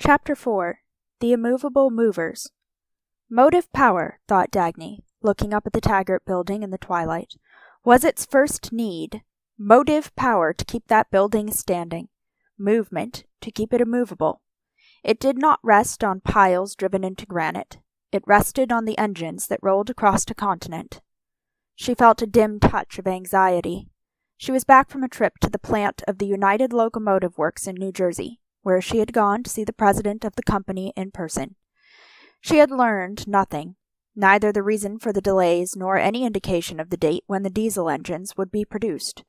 Chapter 4. The Immovable Movers. Motive power, thought Dagny, looking up at the Taggart building in the twilight, was its first need. Motive power to keep that building standing. Movement to keep it immovable. It did not rest on piles driven into granite. It rested on the engines that rolled across a continent. She felt a dim touch of anxiety. She was back from a trip to the plant of the United Locomotive Works in New Jersey, where she had gone to see the president of the company in person. She had learned nothing, neither the reason for the delays nor any indication of the date when the diesel engines would be produced.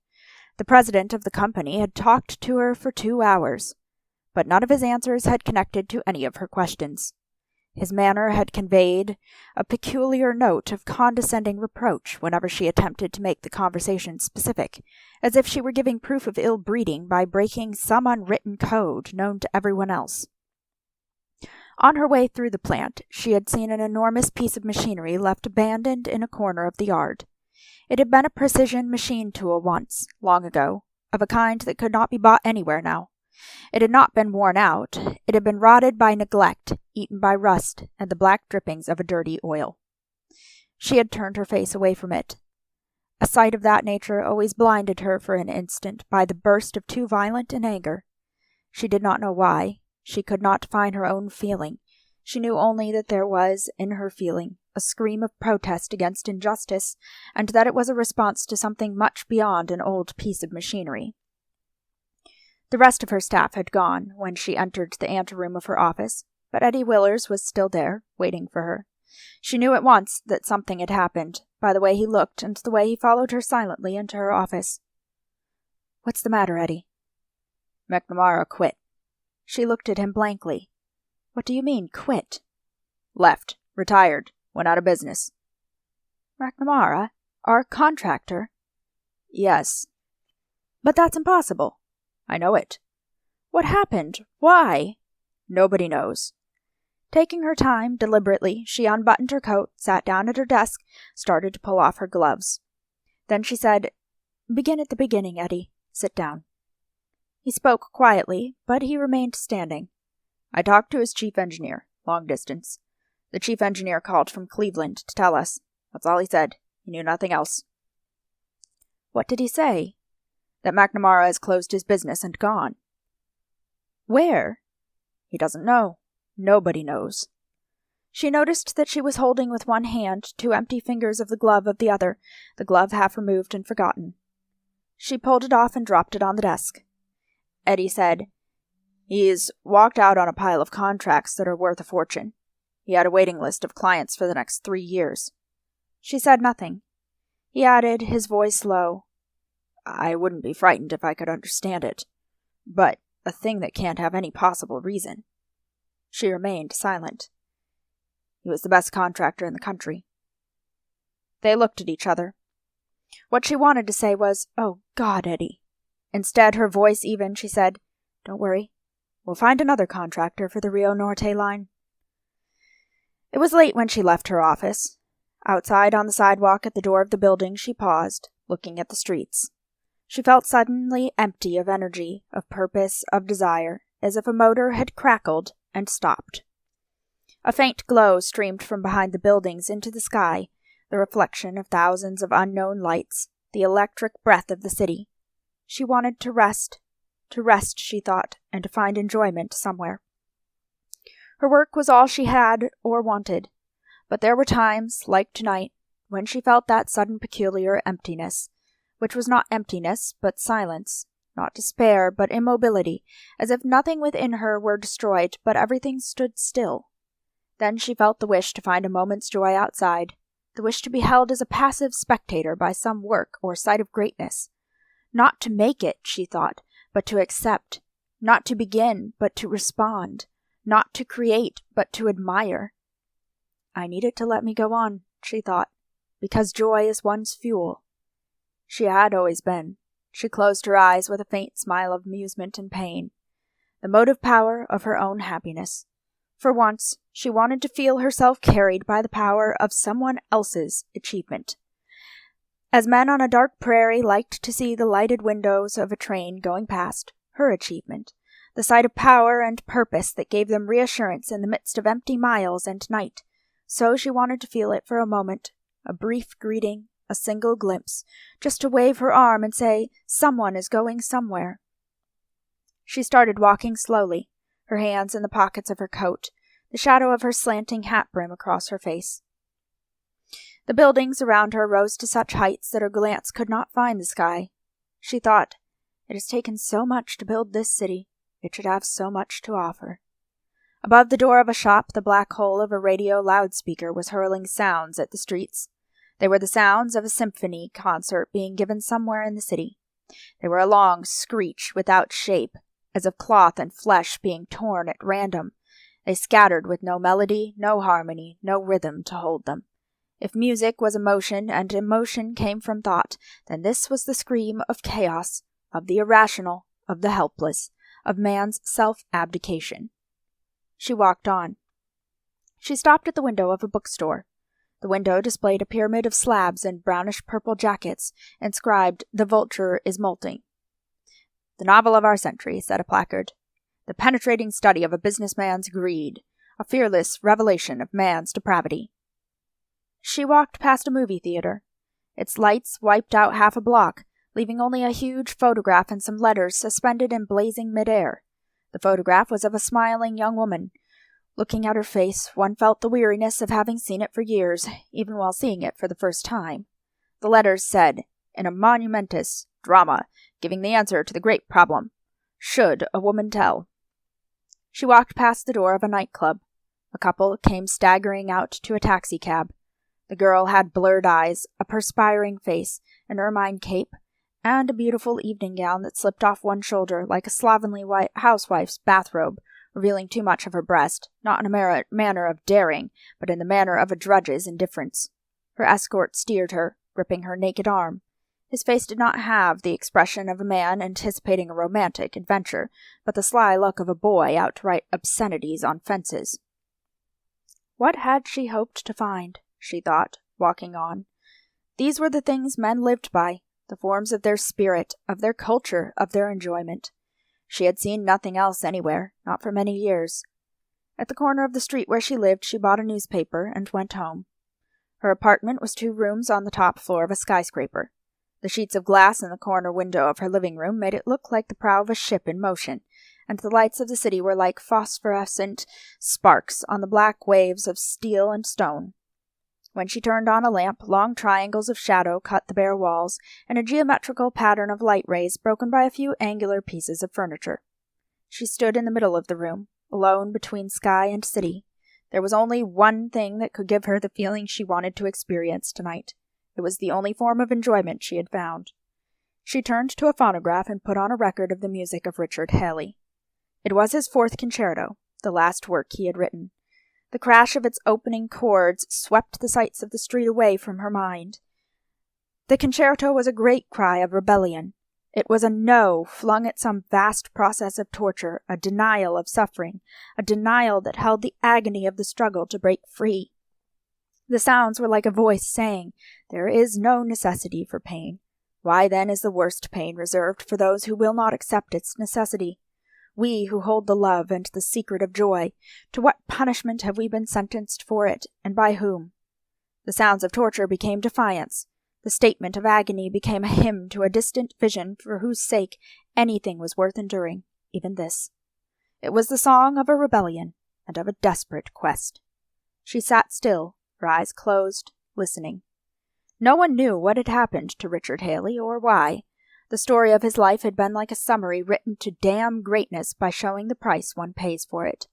The president of the company had talked to her for 2 hours, but none of his answers had connected to any of her questions. His manner had conveyed a peculiar note of condescending reproach whenever she attempted to make the conversation specific, as if she were giving proof of ill breeding by breaking some unwritten code known to everyone else. On her way through the plant, she had seen an enormous piece of machinery left abandoned in a corner of the yard. It had been a precision machine tool once, long ago, of a kind that could not be bought anywhere now. It had not been worn out. It had been rotted by neglect, eaten by rust, and the black drippings of a dirty oil. She had turned her face away from it. A sight of that nature always blinded her for an instant by the burst of too violent an anger. She did not know why. She could not define her own feeling. She knew only that there was, in her feeling, a scream of protest against injustice, and that it was a response to something much beyond an old piece of machinery. The rest of her staff had gone when she entered the anteroom of her office, but Eddie Willers was still there, waiting for her. She knew at once that something had happened, by the way he looked and the way he followed her silently into her office. "What's the matter, Eddie?" "McNamara quit." She looked at him blankly. "What do you mean, quit?" "Left. Retired. Went out of business." "McNamara? Our contractor?" "Yes." "But that's impossible." "I know it." "What happened? Why?" "Nobody knows." Taking her time, deliberately, she unbuttoned her coat, sat down at her desk, started to pull off her gloves. Then she said, "Begin at the beginning, Eddie. Sit down." He spoke quietly, but he remained standing. "I talked to his chief engineer, long distance. The chief engineer called from Cleveland to tell us. That's all he said. He knew nothing else." "What did he say?" "That McNamara has closed his business and gone." "Where?" "He doesn't know. Nobody knows." She noticed that she was holding with one hand 2 empty fingers of the glove of the other, the glove half removed and forgotten. She pulled it off and dropped it on the desk. Eddie said, "He's walked out on a pile of contracts that are worth a fortune. He had a waiting list of clients for the next 3 years. She said nothing. He added, his voice low, "I wouldn't be frightened if I could understand it. But a thing that can't have any possible reason." She remained silent. "He was the best contractor in the country." They looked at each other. What she wanted to say was, "Oh, God, Eddie." Instead, her voice even, she said, "Don't worry. We'll find another contractor for the Rio Norte line." It was late when she left her office. Outside on the sidewalk at the door of the building, she paused, looking at the streets. She felt suddenly empty of energy, of purpose, of desire, as if a motor had crackled and stopped. A faint glow streamed from behind the buildings into the sky, the reflection of thousands of unknown lights, the electric breath of the city. She wanted to rest, she thought, and to find enjoyment somewhere. Her work was all she had or wanted, but there were times, like tonight, when she felt that sudden peculiar emptiness, which was not emptiness, but silence, not despair, but immobility, as if nothing within her were destroyed, but everything stood still. Then she felt the wish to find a moment's joy outside, the wish to be held as a passive spectator by some work or sight of greatness. Not to make it, she thought, but to accept. Not to begin, but to respond. Not to create, but to admire. "I need it to let me go on," she thought, "because joy is one's fuel." She had always been. She closed her eyes with a faint smile of amusement and pain. The motive power of her own happiness. For once, she wanted to feel herself carried by the power of someone else's achievement. As men on a dark prairie liked to see the lighted windows of a train going past, her achievement, the sight of power and purpose that gave them reassurance in the midst of empty miles and night. So she wanted to feel it for a moment, a brief greeting, a single glimpse, just to wave her arm and say, "Someone is going somewhere." She started walking slowly, her hands in the pockets of her coat, the shadow of her slanting hat brim across her face. The buildings around her rose to such heights that her glance could not find the sky. She thought, "It has taken so much to build this city. It should have so much to offer." Above the door of a shop, the black hole of a radio loudspeaker was hurling sounds at the streets. They were the sounds of a symphony concert being given somewhere in the city. They were a long screech without shape, as of cloth and flesh being torn at random. They scattered with no melody, no harmony, no rhythm to hold them. If music was emotion, and emotion came from thought, then this was the scream of chaos, of the irrational, of the helpless, of man's self-abdication. She walked on. She stopped at the window of a bookstore. The window displayed a pyramid of slabs in brownish-purple jackets, inscribed, "The Vulture is Molting." "The novel of our century," said a placard. "The penetrating study of a businessman's greed, a fearless revelation of man's depravity." She walked past a movie theater. Its lights wiped out half a block, leaving only a huge photograph and some letters suspended in blazing midair. The photograph was of a smiling young woman. Looking at her face, one felt the weariness of having seen it for years, even while seeing it for the first time. The letters said, in a monumentous drama, giving the answer to the great problem, "Should a woman tell?" She walked past the door of a nightclub. A couple came staggering out to a taxicab. The girl had blurred eyes, a perspiring face, an ermine cape, and a beautiful evening gown that slipped off one shoulder like a slovenly white housewife's bathrobe, revealing too much of her breast, not in a manner of daring, but in the manner of a drudge's indifference. Her escort steered her, gripping her naked arm. His face did not have the expression of a man anticipating a romantic adventure, but the sly look of a boy out to write obscenities on fences. What had she hoped to find? She thought, walking on. These were the things men lived by, the forms of their spirit, of their culture, of their enjoyment. She had seen nothing else anywhere, not for many years. At the corner of the street where she lived, she bought a newspaper and went home. Her apartment was 2 rooms on the top floor of a skyscraper. The sheets of glass in the corner window of her living room made it look like the prow of a ship in motion, and the lights of the city were like phosphorescent sparks on the black waves of steel and stone. When she turned on a lamp, long triangles of shadow cut the bare walls, and a geometrical pattern of light rays broken by a few angular pieces of furniture. She stood in the middle of the room, alone between sky and city. There was only one thing that could give her the feeling she wanted to experience tonight. It was the only form of enjoyment she had found. She turned to a phonograph and put on a record of the music of Richard Halley. It was his 4th concerto, the last work he had written. The crash of its opening chords swept the sights of the street away from her mind. The concerto was a great cry of rebellion. It was a no flung at some vast process of torture, a denial of suffering, a denial that held the agony of the struggle to break free. The sounds were like a voice saying, "There is no necessity for pain. Why then is the worst pain reserved for those who will not accept its necessity? We who hold the love and the secret of joy, to what punishment have we been sentenced for it, and by whom?" The sounds of torture became defiance. The statement of agony became a hymn to a distant vision for whose sake anything was worth enduring, even this. It was the song of a rebellion and of a desperate quest. She sat still, her eyes closed, listening. No one knew what had happened to Richard Halley, or why. The story of his life had been like a summary written to damn greatness by showing the price one pays for it.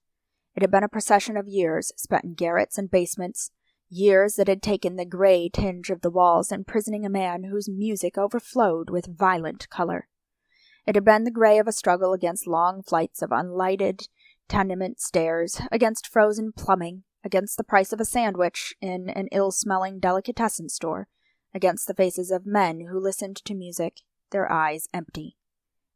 It had been a procession of years spent in garrets and basements, years that had taken the gray tinge of the walls, imprisoning a man whose music overflowed with violent color. It had been the gray of a struggle against long flights of unlighted tenement stairs, against frozen plumbing, against the price of a sandwich in an ill-smelling delicatessen store, against the faces of men who listened to music, their eyes empty.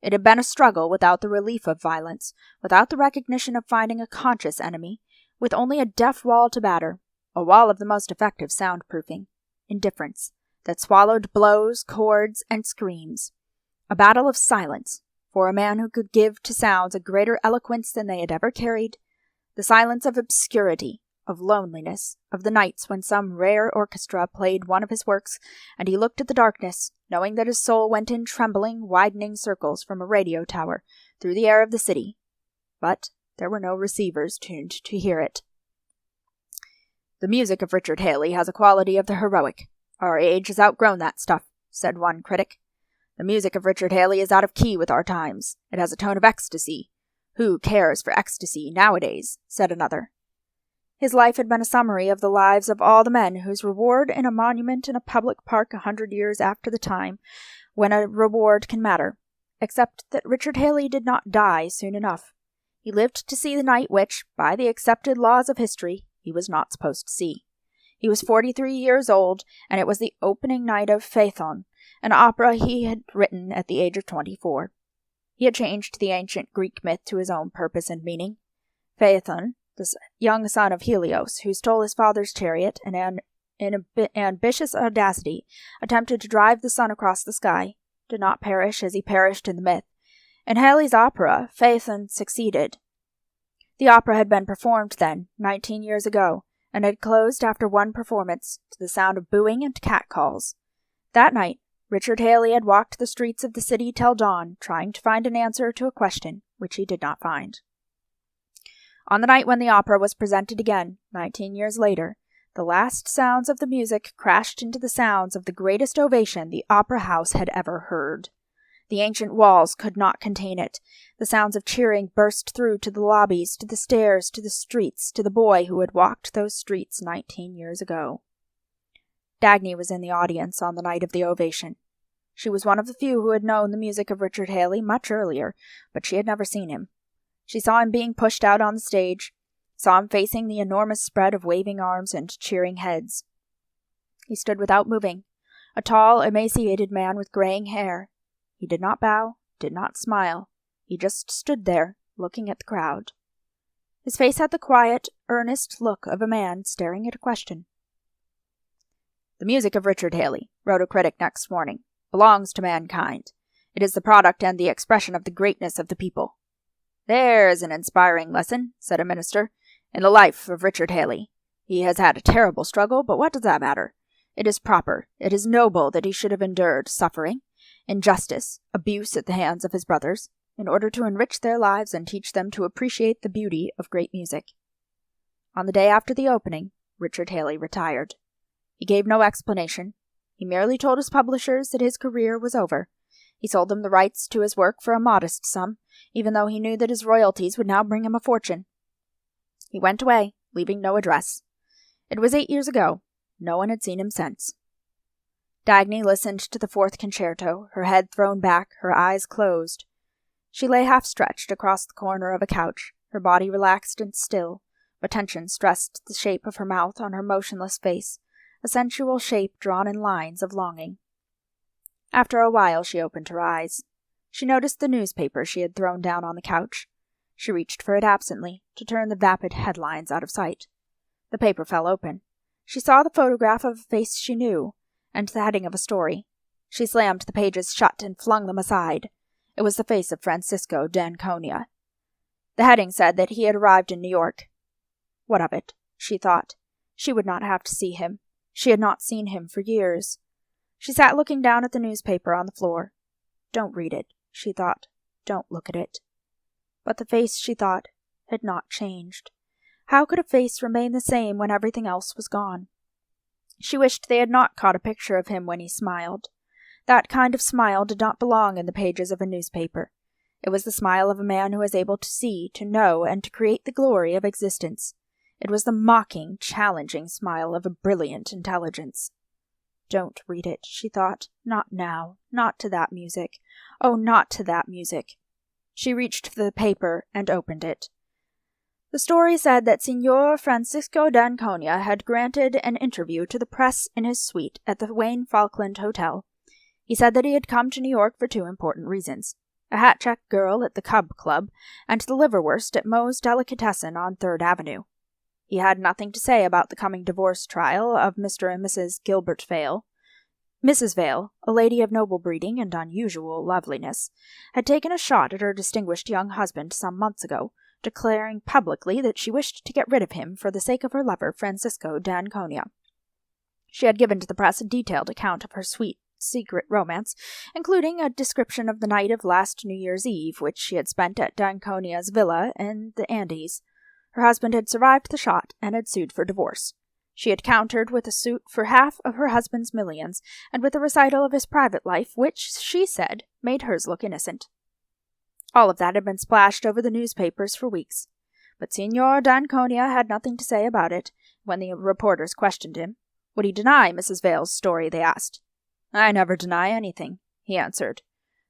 It had been a struggle without the relief of violence, without the recognition of finding a conscious enemy, with only a deaf wall to batter, a wall of the most effective soundproofing, indifference, that swallowed blows, chords, and screams. A battle of silence, for a man who could give to sounds a greater eloquence than they had ever carried, the silence of obscurity, of loneliness, of the nights when some rare orchestra played one of his works, and he looked at the darkness, knowing that his soul went in trembling, widening circles from a radio tower through the air of the city. But there were no receivers tuned to hear it. "The music of Richard Halley has a quality of the heroic. Our age has outgrown that stuff," said one critic. "The music of Richard Halley is out of key with our times. It has a tone of ecstasy. Who cares for ecstasy nowadays?" said another. His life had been a summary of the lives of all the men whose reward in a monument in a public park 100 years after the time when a reward can matter, except that Richard Halley did not die soon enough. He lived to see the night which, by the accepted laws of history, he was not supposed to see. He was 43 years old, and it was the opening night of Phaethon, an opera he had written at the age of 24. He had changed the ancient Greek myth to his own purpose and meaning. Phaethon, the young son of Helios, who stole his father's chariot and in ambitious audacity attempted to drive the sun across the sky, did not perish as he perished in the myth. In Halley's opera, Phaethon succeeded. The opera had been performed then, 19 years ago, and had closed after one performance, to the sound of booing and catcalls. That night, Richard Halley had walked the streets of the city till dawn, trying to find an answer to a question which he did not find. On the night when the opera was presented again, 19 years later, the last sounds of the music crashed into the sounds of the greatest ovation the opera house had ever heard. The ancient walls could not contain it. The sounds of cheering burst through to the lobbies, to the stairs, to the streets, to the boy who had walked those streets 19 years ago. Dagny was in the audience on the night of the ovation. She was one of the few who had known the music of Richard Halley much earlier, but she had never seen him. She saw him being pushed out on the stage, saw him facing the enormous spread of waving arms and cheering heads. He stood without moving, a tall, emaciated man with graying hair. He did not bow, did not smile. He just stood there, looking at the crowd. His face had the quiet, earnest look of a man staring at a question. "The music of Richard Halley," wrote a critic next morning, "belongs to mankind. It is the product and the expression of the greatness of the people." "There's an inspiring lesson," said a minister, "in the life of Richard Halley. He has had a terrible struggle, but what does that matter? It is proper, it is noble that he should have endured suffering, injustice, abuse at the hands of his brothers, in order to enrich their lives and teach them to appreciate the beauty of great music." On the day after the opening, Richard Halley retired. He gave no explanation. He merely told his publishers that his career was over. He sold them the rights to his work for a modest sum, even though he knew that his royalties would now bring him a fortune. He went away, leaving no address. It was 8 years ago. No one had seen him since. Dagny listened to the fourth concerto, her head thrown back, her eyes closed. She lay half-stretched across the corner of a couch, her body relaxed and still, but tension stressed the shape of her mouth on her motionless face, a sensual shape drawn in lines of longing. After a while she opened her eyes. She noticed the newspaper she had thrown down on the couch. She reached for it absently, to turn the vapid headlines out of sight. The paper fell open. She saw the photograph of a face she knew, and the heading of a story. She slammed the pages shut and flung them aside. It was the face of Francisco d'Anconia. The heading said that he had arrived in New York. What of it? She thought. She would not have to see him. She had not seen him for years. She sat looking down at the newspaper on the floor. Don't read it, she thought. Don't look at it. But the face, she thought, had not changed. How could a face remain the same when everything else was gone? She wished they had not caught a picture of him when he smiled. That kind of smile did not belong in the pages of a newspaper. It was the smile of a man who is able to see, to know, and to create the glory of existence. It was the mocking, challenging smile of a brilliant intelligence. Don't read it, she thought. Not now. Not to that music. Oh, not to that music. She reached for the paper and opened it. The story said that Signor Francisco d'Anconia had granted an interview to the press in his suite at the Wayne Falkland Hotel. He said that he had come to New York for 2 important reasons: a hat-check girl at the Cub Club, and the liverwurst at Moe's Delicatessen on 3rd Avenue. He had nothing to say about the coming divorce trial of Mr. and Mrs. Gilbert Vale. Mrs. Vale, a lady of noble breeding and unusual loveliness, had taken a shot at her distinguished young husband some months ago, declaring publicly that she wished to get rid of him for the sake of her lover, Francisco Dan Conway. She had given to the press a detailed account of her sweet, secret romance, including a description of the night of last New Year's Eve, which she had spent at Dan Conway's villa in the Andes. Her husband had survived the shot and had sued for divorce. She had countered with a suit for half of her husband's millions, and with a recital of his private life, which, she said, made hers look innocent. All of that had been splashed over the newspapers for weeks, but Signor Dan Conway had nothing to say about it. When the reporters questioned him, would he deny Mrs. Vale's story, they asked. I never deny anything, he answered.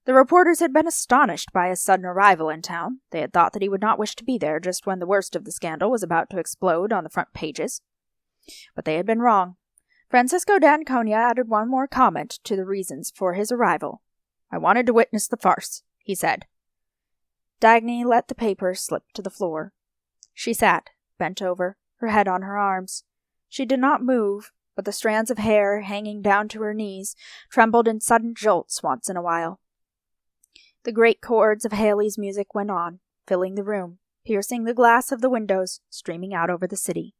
The reporters had been astonished by his sudden arrival in town. They had thought that he would not wish to be there just when the worst of the scandal was about to explode on the front pages. But they had been wrong. Francisco Dan Conway added one more comment to the reasons for his arrival. I wanted to witness the farce, he said. Dagny let the paper slip to the floor. She sat, bent over, her head on her arms. She did not move, but the strands of hair hanging down to her knees trembled in sudden jolts once in a while. The great chords of Halley's music went on, filling the room, piercing the glass of the windows, streaming out over the city.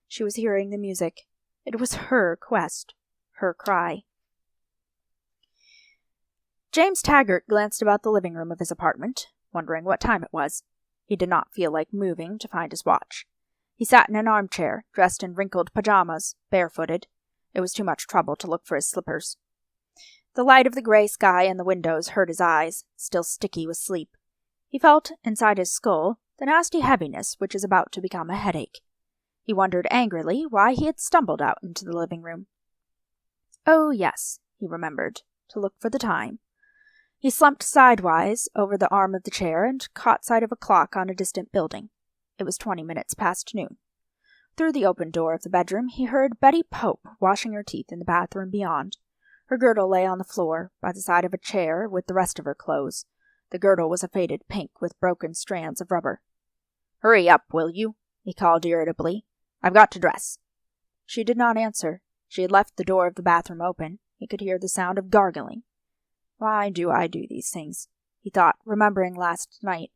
She was hearing the music. It was her quest, her cry. James Taggart glanced about the living room of his apartment, wondering what time it was. He did not feel like moving to find his watch. He sat in an armchair, dressed in wrinkled pajamas, barefooted. It was too much trouble to look for his slippers. The light of the gray sky in the windows hurt his eyes, still sticky with sleep. He felt, inside his skull, the nasty heaviness which is about to become a headache. He wondered angrily why he had stumbled out into the living room. Oh, yes, he remembered, to look for the time. He slumped sidewise over the arm of the chair and caught sight of a clock on a distant building. It was 20 minutes past noon. Through the open door of the bedroom he heard Betty Pope washing her teeth in the bathroom beyond. Her girdle lay on the floor, by the side of a chair with the rest of her clothes. The girdle was a faded pink with broken strands of rubber. Hurry up, will you? He called irritably. I've got to dress. She did not answer. She had left the door of the bathroom open. He could hear the sound of gargling. Why do I do these things? He thought, remembering last night.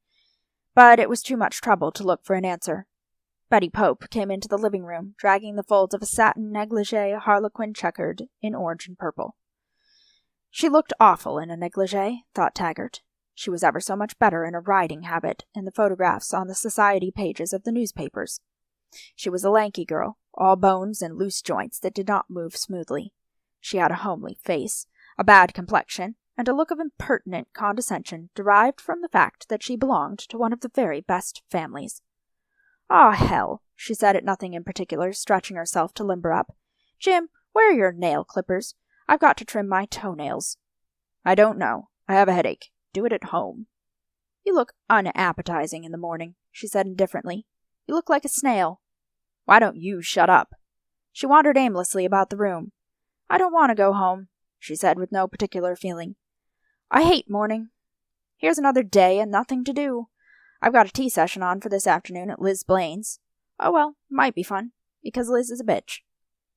But it was too much trouble to look for an answer. Betty Pope came into the living room, dragging the folds of a satin negligee harlequin checkered in orange and purple. She looked awful in a negligee, thought Taggart. She was ever so much better in a riding habit in the photographs on the society pages of the newspapers. She was a lanky girl, all bones and loose joints that did not move smoothly. She had a homely face, a bad complexion, and a look of impertinent condescension derived from the fact that she belonged to one of the very best families. "Ah, hell," she said at nothing in particular, stretching herself to limber up. "Jim, where are your nail clippers? I've got to trim my toenails." "I don't know. I have a headache. Do it at home." "You look unappetizing in the morning," she said indifferently. "You look like a snail." "Why don't you shut up?" She wandered aimlessly about the room. "I don't want to go home," she said with no particular feeling. "I hate morning. Here's another day and nothing to do. I've got a tea session on for this afternoon at Liz Blaine's. Oh well, might be fun, because Liz is a bitch."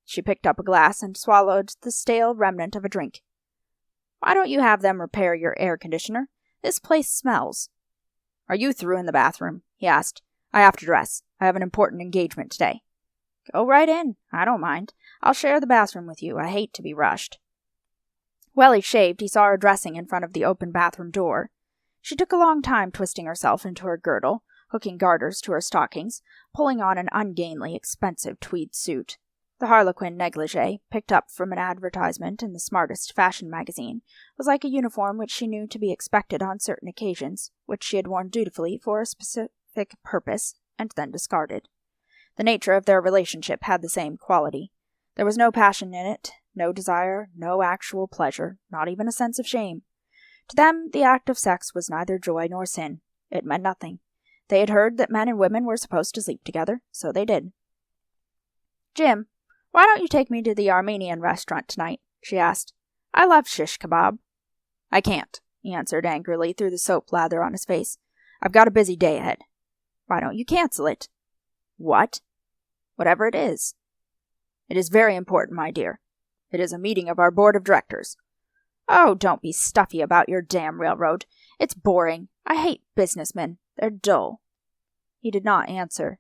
She picked up a glass and swallowed the stale remnant of a drink. "Why don't you have them repair your air conditioner? This place smells." "Are you through in the bathroom?" he asked. "I have to dress. I have an important engagement today." "Go right in. I don't mind. I'll share the bathroom with you. I hate to be rushed." While he shaved, he saw her dressing in front of the open bathroom door. She took a long time twisting herself into her girdle, hooking garters to her stockings, pulling on an ungainly, expensive tweed suit. The harlequin negligee, picked up from an advertisement in the smartest fashion magazine, was like a uniform which she knew to be expected on certain occasions, which she had worn dutifully for a specific purpose, and then discarded. The nature of their relationship had the same quality. There was no passion in it, no desire, no actual pleasure, not even a sense of shame. To them, the act of sex was neither joy nor sin. It meant nothing. They had heard that men and women were supposed to sleep together, so they did. "Jim, why don't you take me to the Armenian restaurant tonight?" she asked. "I love shish kebab." "I can't," he answered angrily through the soap lather on his face. "I've got a busy day ahead." "Why don't you cancel it?" "What?" "Whatever it is." "It is very important, my dear." It is a meeting of our board of directors." "Oh, don't be stuffy about your damn railroad. It's boring. I hate businessmen. They're dull." He did not answer.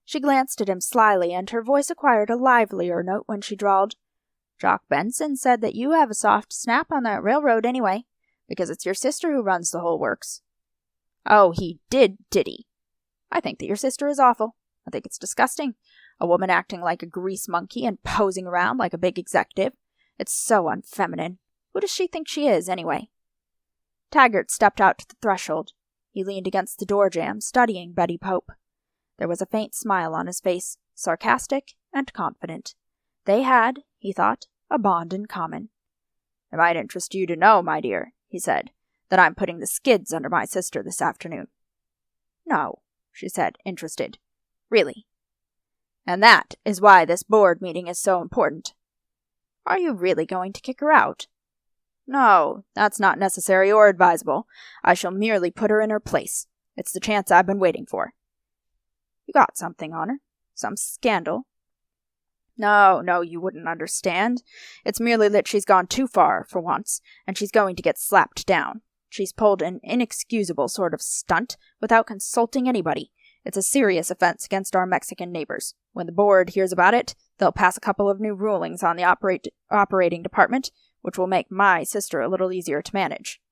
She glanced at him slyly, and her voice acquired a livelier note when she drawled, "Jock Benson said that you have a soft snap on that railroad anyway, because it's your sister who runs the whole works." "Oh, he did he? I think that your sister is awful. I think it's disgusting. A woman acting like a grease monkey and posing around like a big executive. It's so unfeminine. Who does she think she is, anyway?" Taggart stepped out to the threshold. He leaned against the door jamb, studying Betty Pope. There was a faint smile on his face, sarcastic and confident. They had, he thought, a bond in common. "It might interest you to know, my dear," he said, "that I'm putting the skids under my sister this afternoon." "No," she said, interested. "Really?" "And that is why this board meeting is so important." "Are you really going to kick her out?" "No, that's not necessary or advisable. I shall merely put her in her place. It's the chance I've been waiting for." "You got something on her? Some scandal?" No, you wouldn't understand. It's merely that she's gone too far, for once, and she's going to get slapped down. She's pulled an inexcusable sort of stunt without consulting anybody. It's a serious offense against our Mexican neighbors. When the board hears about it, they'll pass a couple of new rulings on the operating department, which will make my sister a little easier to manage.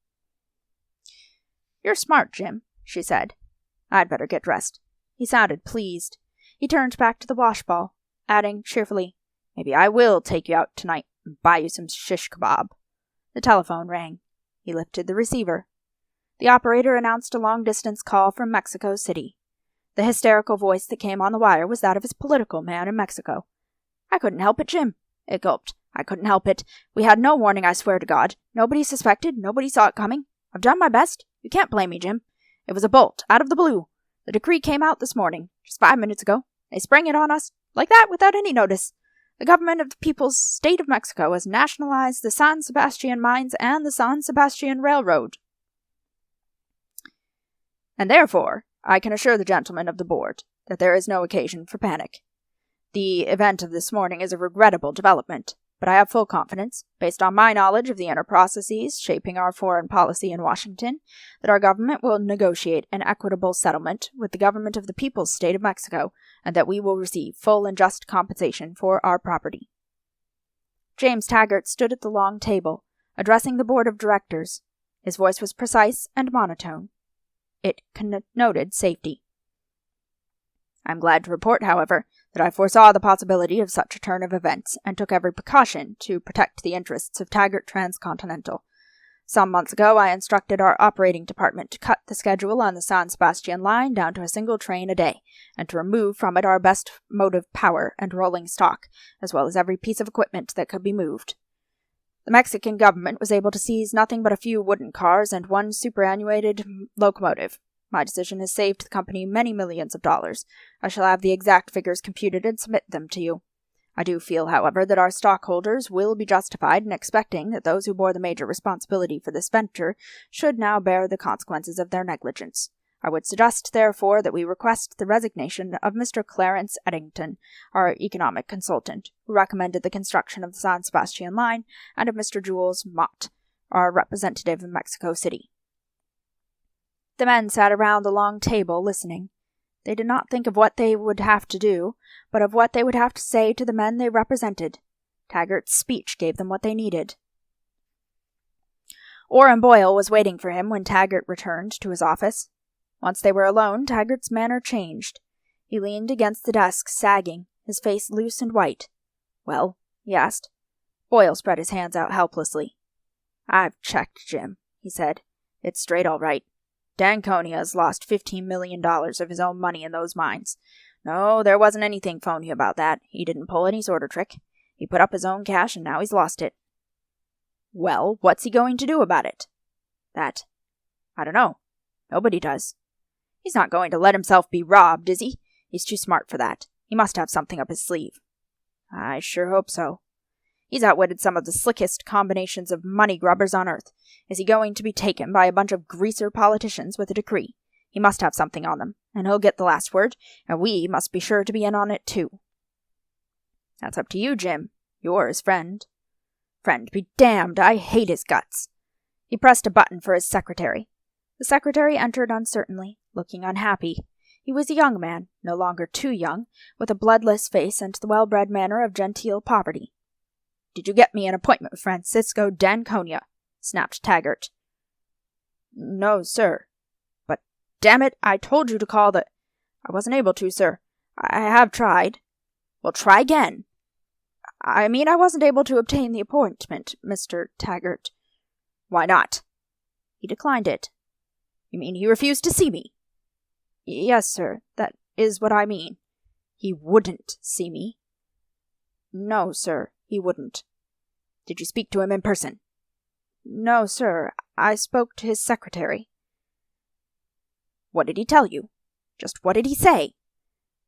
"You're smart, Jim," she said. "I'd better get dressed." He sounded pleased. He turned back to the washball, adding cheerfully, "Maybe I will take you out tonight and buy you some shish kebab." The telephone rang. He lifted the receiver. The operator announced a long-distance call from Mexico City. The hysterical voice that came on the wire was that of his political man in Mexico. "I couldn't help it, Jim." It gulped. "I couldn't help it. We had no warning, I swear to God. Nobody suspected. Nobody saw it coming. I've done my best. You can't blame me, Jim. It was a bolt, out of the blue. The decree came out this morning, just 5 minutes ago. They sprang it on us, like that, without any notice. The government of the People's State of Mexico has nationalized the San Sebastian mines and the San Sebastian Railroad. And therefore, I can assure the gentlemen of the board that there is no occasion for panic. The event of this morning is a regrettable development, but I have full confidence, based on my knowledge of the inner processes shaping our foreign policy in Washington, that our government will negotiate an equitable settlement with the government of the People's State of Mexico, and that we will receive full and just compensation for our property." James Taggart stood at the long table, addressing the board of directors. His voice was precise and monotone. It connoted safety. "I'm glad to report, however, that I foresaw the possibility of such a turn of events, and took every precaution to protect the interests of Taggart Transcontinental. Some months ago I instructed our operating department to cut the schedule on the San Sebastian line down to a single train a day, and to remove from it our best motive power and rolling stock, as well as every piece of equipment that could be moved. The Mexican government was able to seize nothing but a few wooden cars and one superannuated locomotive. My decision has saved the company many millions of dollars. I shall have the exact figures computed and submit them to you. I do feel, however, that our stockholders will be justified in expecting that those who bore the major responsibility for this venture should now bear the consequences of their negligence. I would suggest, therefore, that we request the resignation of Mr. Clarence Eddington, our economic consultant, who recommended the construction of the San Sebastian line, and of Mr. Jules Mott, our representative in Mexico City." The men sat around the long table listening. They did not think of what they would have to do, but of what they would have to say to the men they represented. Taggart's speech gave them what they needed. Orrin Boyle was waiting for him when Taggart returned to his office. Once they were alone, Taggart's manner changed. He leaned against the desk, sagging, his face loose and white. "Well?" he asked. Boyle spread his hands out helplessly. "I've checked, Jim," he said. "It's straight all right. Dan Conway has lost $15 million of his own money in those mines. No, there wasn't anything phony about that. He didn't pull any sort of trick. He put up his own cash and now he's lost it." "Well, what's he going to do about it?" "That. I don't know. Nobody does." "He's not going to let himself be robbed, is he? He's too smart for that. He must have something up his sleeve." "I sure hope so." "He's outwitted some of the slickest combinations of money grubbers on earth. Is he going to be taken by a bunch of greaser politicians with a decree? He must have something on them, and he'll get the last word, and we must be sure to be in on it too." "That's up to you, Jim. You're his friend." Friend be damned, I hate his guts." He pressed a button for his secretary. The secretary entered uncertainly, looking unhappy. He was a young man, no longer too young, with a bloodless face and the well-bred manner of genteel poverty. "Did you get me an appointment with Francisco D'Anconia?" snapped Taggart. "No, sir." "But damn it, I told you to call the—" "I wasn't able to, sir. I have tried." "Well, try again." "I mean I wasn't able to obtain the appointment, Mr. Taggart." "Why not?" "He declined it." "You mean he refused to see me?" "Yes, sir, that is what I mean." "He wouldn't see me?" "No, sir, he wouldn't." "Did you speak to him in person?" "No, sir, I spoke to his secretary." "What did he tell you? Just what did he say?"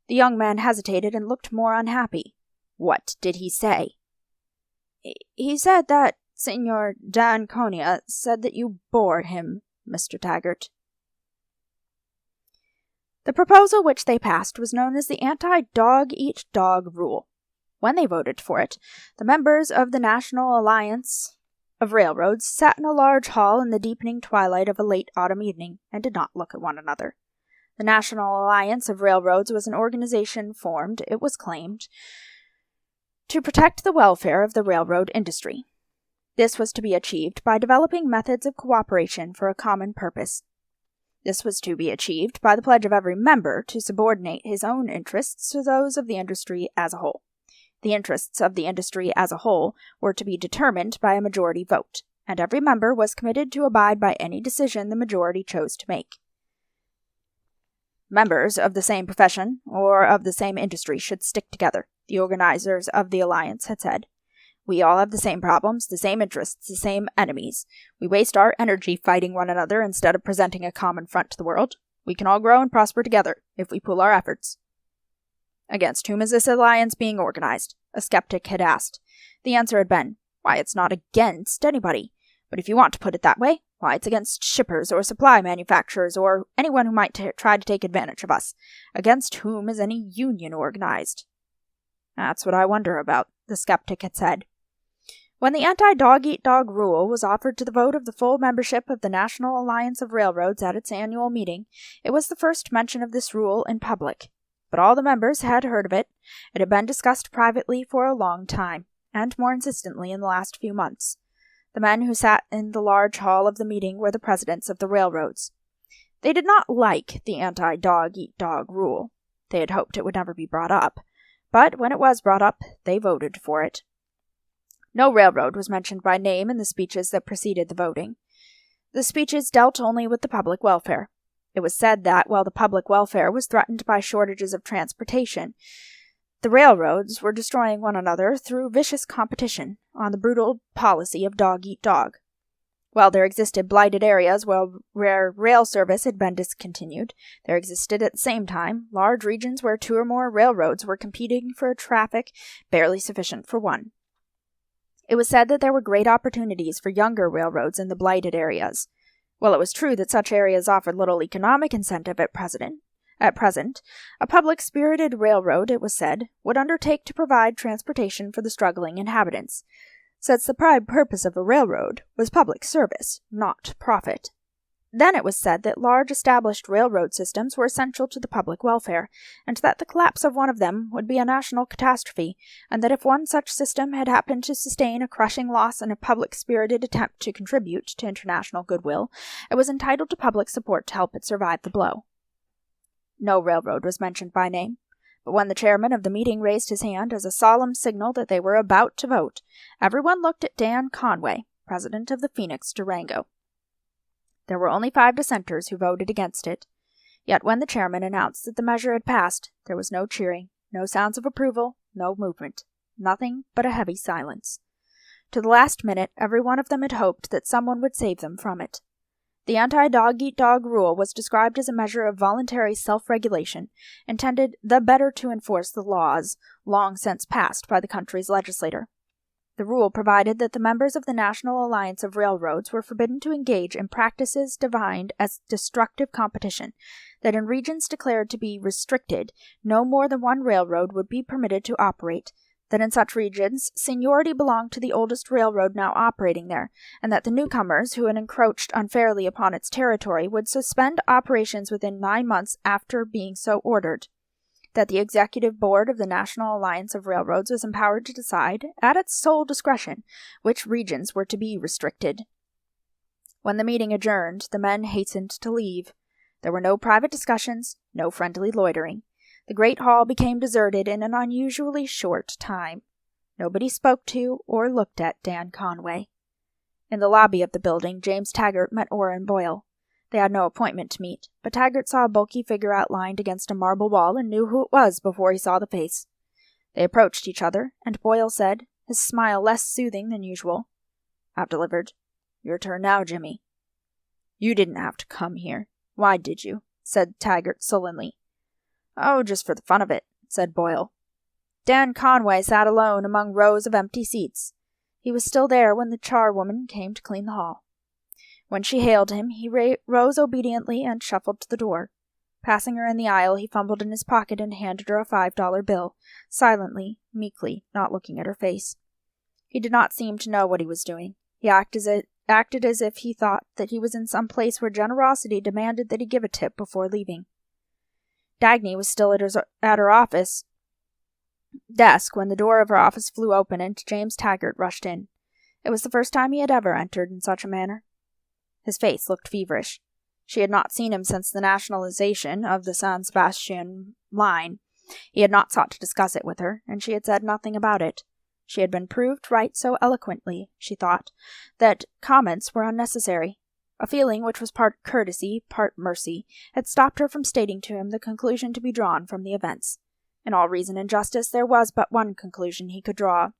The young man hesitated and looked more unhappy. "What did he say?" "He said that Signor D'Anconia said that you bore him, Mr. Taggart." The proposal which they passed was known as the anti-dog-eat-dog rule. When they voted for it, the members of the National Alliance of Railroads sat in a large hall in the deepening twilight of a late autumn evening and did not look at one another. The National Alliance of Railroads was an organization formed, it was claimed, to protect the welfare of the railroad industry. This was to be achieved by developing methods of cooperation for a common purpose. This was to be achieved by the pledge of every member to subordinate his own interests to those of the industry as a whole. The interests of the industry as a whole were to be determined by a majority vote, and every member was committed to abide by any decision the majority chose to make. Members of the same profession or of the same industry should stick together, the organizers of the alliance had said. We all have the same problems, the same interests, the same enemies. We waste our energy fighting one another instead of presenting a common front to the world. We can all grow and prosper together, if we pool our efforts. Against whom is this alliance being organized? A skeptic had asked. The answer had been, why, it's not against anybody. But if you want to put it that way, why, it's against shippers or supply manufacturers or anyone who might try to take advantage of us. Against whom is any union organized? That's what I wonder about, the skeptic had said. When the anti-dog-eat-dog rule was offered to the vote of the full membership of the National Alliance of Railroads at its annual meeting, it was the first mention of this rule in public. But all the members had heard of it. It had been discussed privately for a long time, and more insistently in the last few months. The men who sat in the large hall of the meeting were the presidents of the railroads. They did not like the anti-dog-eat-dog rule. They had hoped it would never be brought up. But when it was brought up, they voted for it. No railroad was mentioned by name in the speeches that preceded the voting. The speeches dealt only with the public welfare. It was said that, while the public welfare was threatened by shortages of transportation, the railroads were destroying one another through vicious competition on the brutal policy of dog-eat-dog. While there existed blighted areas where rail service had been discontinued, there existed at the same time large regions where two or more railroads were competing for a traffic barely sufficient for one. It was said that there were great opportunities for younger railroads in the blighted areas. While it was true that such areas offered little economic incentive at present, a public-spirited railroad, it was said, would undertake to provide transportation for the struggling inhabitants, since the prime purpose of a railroad was public service, not profit. Then it was said that large established railroad systems were essential to the public welfare, and that the collapse of one of them would be a national catastrophe, and that if one such system had happened to sustain a crushing loss in a public-spirited attempt to contribute to international goodwill, it was entitled to public support to help it survive the blow. No railroad was mentioned by name, but when the chairman of the meeting raised his hand as a solemn signal that they were about to vote, everyone looked at Dan Conway, president of the Phoenix Durango. There were only 5 dissenters who voted against it. Yet when the chairman announced that the measure had passed, there was no cheering, no sounds of approval, no movement, nothing but a heavy silence. To the last minute, every one of them had hoped that someone would save them from it. The anti-dog-eat-dog rule was described as a measure of voluntary self-regulation, intended the better to enforce the laws long since passed by the country's legislator. The rule provided that the members of the National Alliance of Railroads were forbidden to engage in practices defined as destructive competition, that in regions declared to be restricted, no more than one railroad would be permitted to operate, that in such regions seniority belonged to the oldest railroad now operating there, and that the newcomers who had encroached unfairly upon its territory would suspend operations within 9 months after being so ordered, that the executive board of the National Alliance of Railroads was empowered to decide, at its sole discretion, which regions were to be restricted. When the meeting adjourned, the men hastened to leave. There were no private discussions, no friendly loitering. The great hall became deserted in an unusually short time. Nobody spoke to or looked at Dan Conway. In the lobby of the building, James Taggart met Orrin Boyle. They had no appointment to meet, but Taggart saw a bulky figure outlined against a marble wall and knew who it was before he saw the face. They approached each other, and Boyle said, his smile less soothing than usual, "I've delivered. Your turn now, Jimmy." "You didn't have to come here. Why did you?" said Taggart sullenly. "Oh, just for the fun of it," said Boyle. Dan Conway sat alone among rows of empty seats. He was still there when the charwoman came to clean the hall. When she hailed him, he rose obediently and shuffled to the door. Passing her in the aisle, he fumbled in his pocket and handed her a $5 bill, silently, meekly, not looking at her face. He did not seem to know what he was doing. He acted as if he thought that he was in some place where generosity demanded that he give a tip before leaving. Dagny was still at her office desk when the door of her office flew open and James Taggart rushed in. It was the first time he had ever entered in such a manner. His face looked feverish. She had not seen him since the nationalization of the San Sebastian line. He had not sought to discuss it with her, and she had said nothing about it. She had been proved right so eloquently, she thought, that comments were unnecessary. A feeling which was part courtesy, part mercy, had stopped her from stating to him the conclusion to be drawn from the events. In all reason and justice, there was but one conclusion he could draw.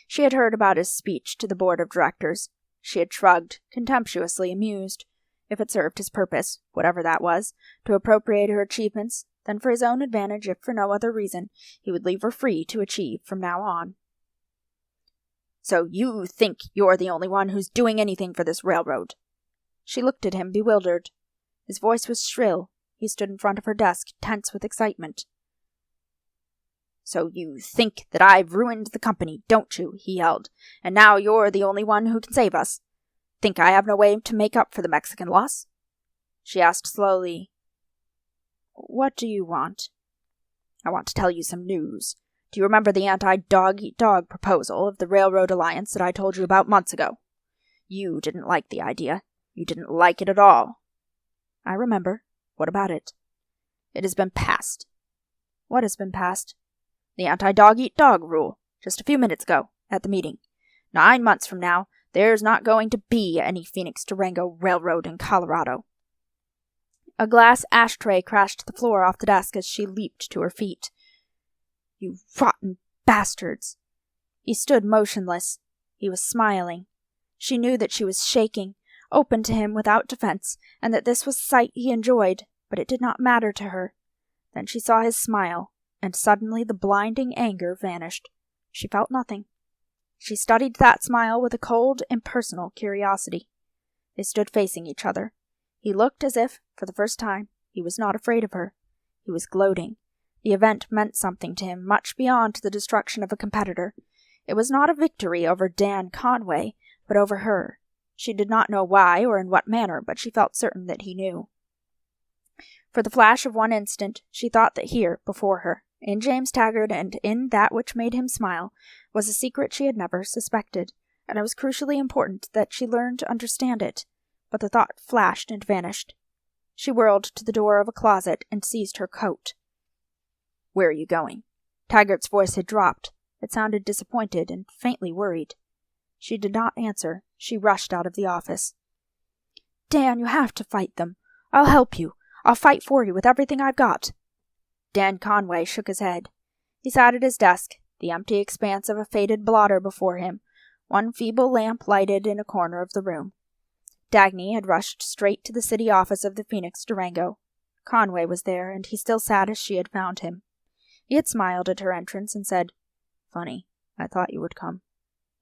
She had heard about his speech to the board of directors. She had shrugged, contemptuously amused. If it served his purpose, whatever that was, to appropriate her achievements, then for his own advantage, if for no other reason, he would leave her free to achieve from now on. "So you think you're the only one who's doing anything for this railroad?" She looked at him, bewildered. His voice was shrill. He stood in front of her desk, tense with excitement. "So you think that I've ruined the company, don't you?" he yelled. "And now you're the only one who can save us. Think I have no way to make up for the Mexican loss?" She asked slowly, "What do you want?" "I want to tell you some news. Do you remember the anti-dog-eat-dog proposal of the Railroad Alliance that I told you about months ago? You didn't like the idea. You didn't like it at all." "I remember. What about it?" "It has been passed." "What has been passed?" "The anti-dog-eat-dog rule, just a few minutes ago, at the meeting. 9 months from now, there's not going to be any Phoenix Durango Railroad in Colorado." A glass ashtray crashed to the floor off the desk as she leaped to her feet. "You rotten bastards!" He stood motionless. He was smiling. She knew that she was shaking, open to him without defense, and that this was sight he enjoyed, but it did not matter to her. Then she saw his smile, and suddenly the blinding anger vanished. She felt nothing. She studied that smile with a cold, impersonal curiosity. They stood facing each other. He looked as if, for the first time, he was not afraid of her. He was gloating. The event meant something to him, much beyond the destruction of a competitor. It was not a victory over Dan Conway, but over her. She did not know why or in what manner, but she felt certain that he knew. For the flash of one instant, she thought that here, before her, in James Taggart and in that which made him smile, was a secret she had never suspected, and it was crucially important that she learn to understand it. But the thought flashed and vanished. She whirled to the door of a closet and seized her coat. "Where are you going?" Taggart's voice had dropped. It sounded disappointed and faintly worried. She did not answer. She rushed out of the office. "Dan, you have to fight them. I'll help you. I'll fight for you with everything I've got." Dan Conway shook his head. He sat at his desk, the empty expanse of a faded blotter before him, one feeble lamp lighted in a corner of the room. Dagny had rushed straight to the city office of the Phoenix Durango. Conway was there, and he still sat as she had found him. He had smiled at her entrance and said, "Funny, I thought you would come."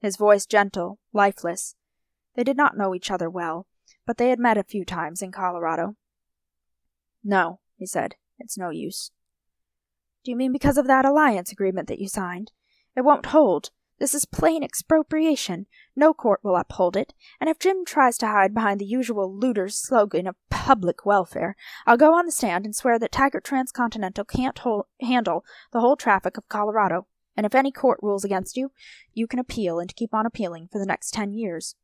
His voice gentle, lifeless. They did not know each other well, but they had met a few times in Colorado. "No," he said, "it's no use." Do you mean because of that alliance agreement that you signed? It won't hold. This is plain expropriation. No court will uphold it, and if Jim tries to hide behind the usual looter's slogan of public welfare, I'll go on the stand and swear that Taggart Transcontinental can't handle the whole traffic of Colorado, and if any court rules against you, you can appeal and keep on appealing for the next 10 years.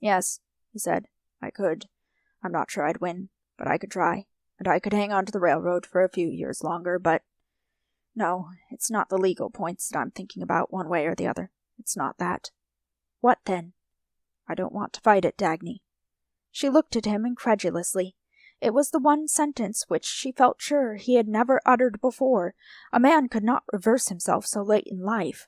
Yes, he said, I could. I'm not sure I'd win, but I could try, and I could hang on to the railroad for a few years longer, but... No, it's not the legal points that I'm thinking about one way or the other. It's not that. What then? I don't want to fight it, Dagny. She looked at him incredulously. It was the one sentence which she felt sure he had never uttered before. A man could not reverse himself so late in life.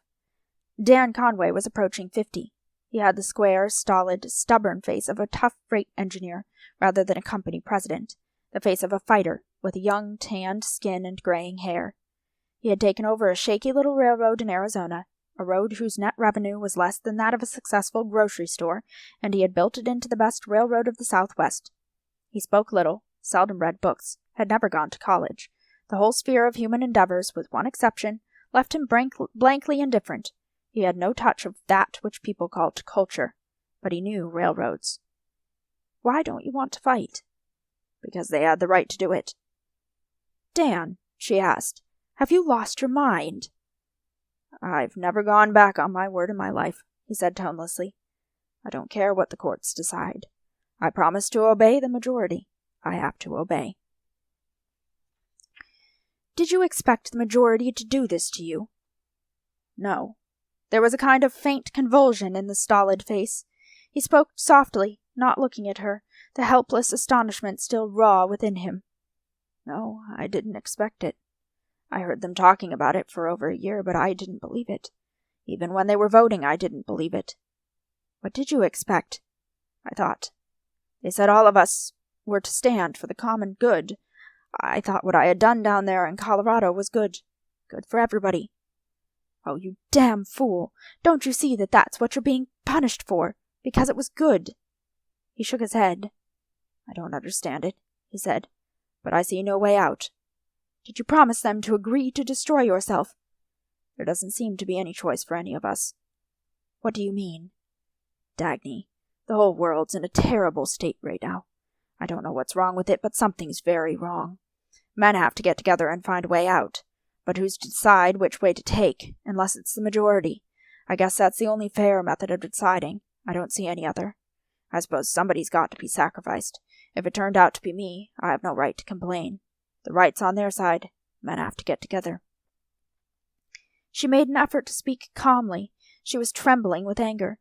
Dan Conway was approaching 50. He had the square, stolid, stubborn face of a tough freight engineer rather than a company president, the face of a fighter with a young, tanned skin and graying hair. He had taken over a shaky little railroad in Arizona, a road whose net revenue was less than that of a successful grocery store, and he had built it into the best railroad of the Southwest. He spoke little, seldom read books, had never gone to college. The whole sphere of human endeavors, with one exception, left him blankly indifferent. He had no touch of that which people called culture, but he knew railroads. Why don't you want to fight? Because they had the right to do it. Dan, she asked, have you lost your mind? I've never gone back on my word in my life, he said tonelessly. I don't care what the courts decide. I promise to obey the majority. I have to obey. Did you expect the majority to do this to you? No. There was a kind of faint convulsion in the stolid face. He spoke softly, not looking at her, the helpless astonishment still raw within him. No, I didn't expect it. I heard them talking about it for over a year, but I didn't believe it. Even when they were voting, I didn't believe it. What did you expect? I thought. They said all of us were to stand for the common good. I thought what I had done down there in Colorado was good. Good for everybody. Oh, you damn fool! Don't you see that that's what you're being punished for? Because it was good. He shook his head. I don't understand it, he said, but I see no way out. Did you promise them to agree to destroy yourself? There doesn't seem to be any choice for any of us. What do you mean? Dagny, the whole world's in a terrible state right now. I don't know what's wrong with it, but something's very wrong. Men have to get together and find a way out. But who's to decide which way to take, unless it's the majority? I guess that's the only fair method of deciding. I don't see any other. I suppose somebody's got to be sacrificed. If it turned out to be me, I have no right to complain. The right's on their side. Men have to get together. She made an effort to speak calmly. She was trembling with anger.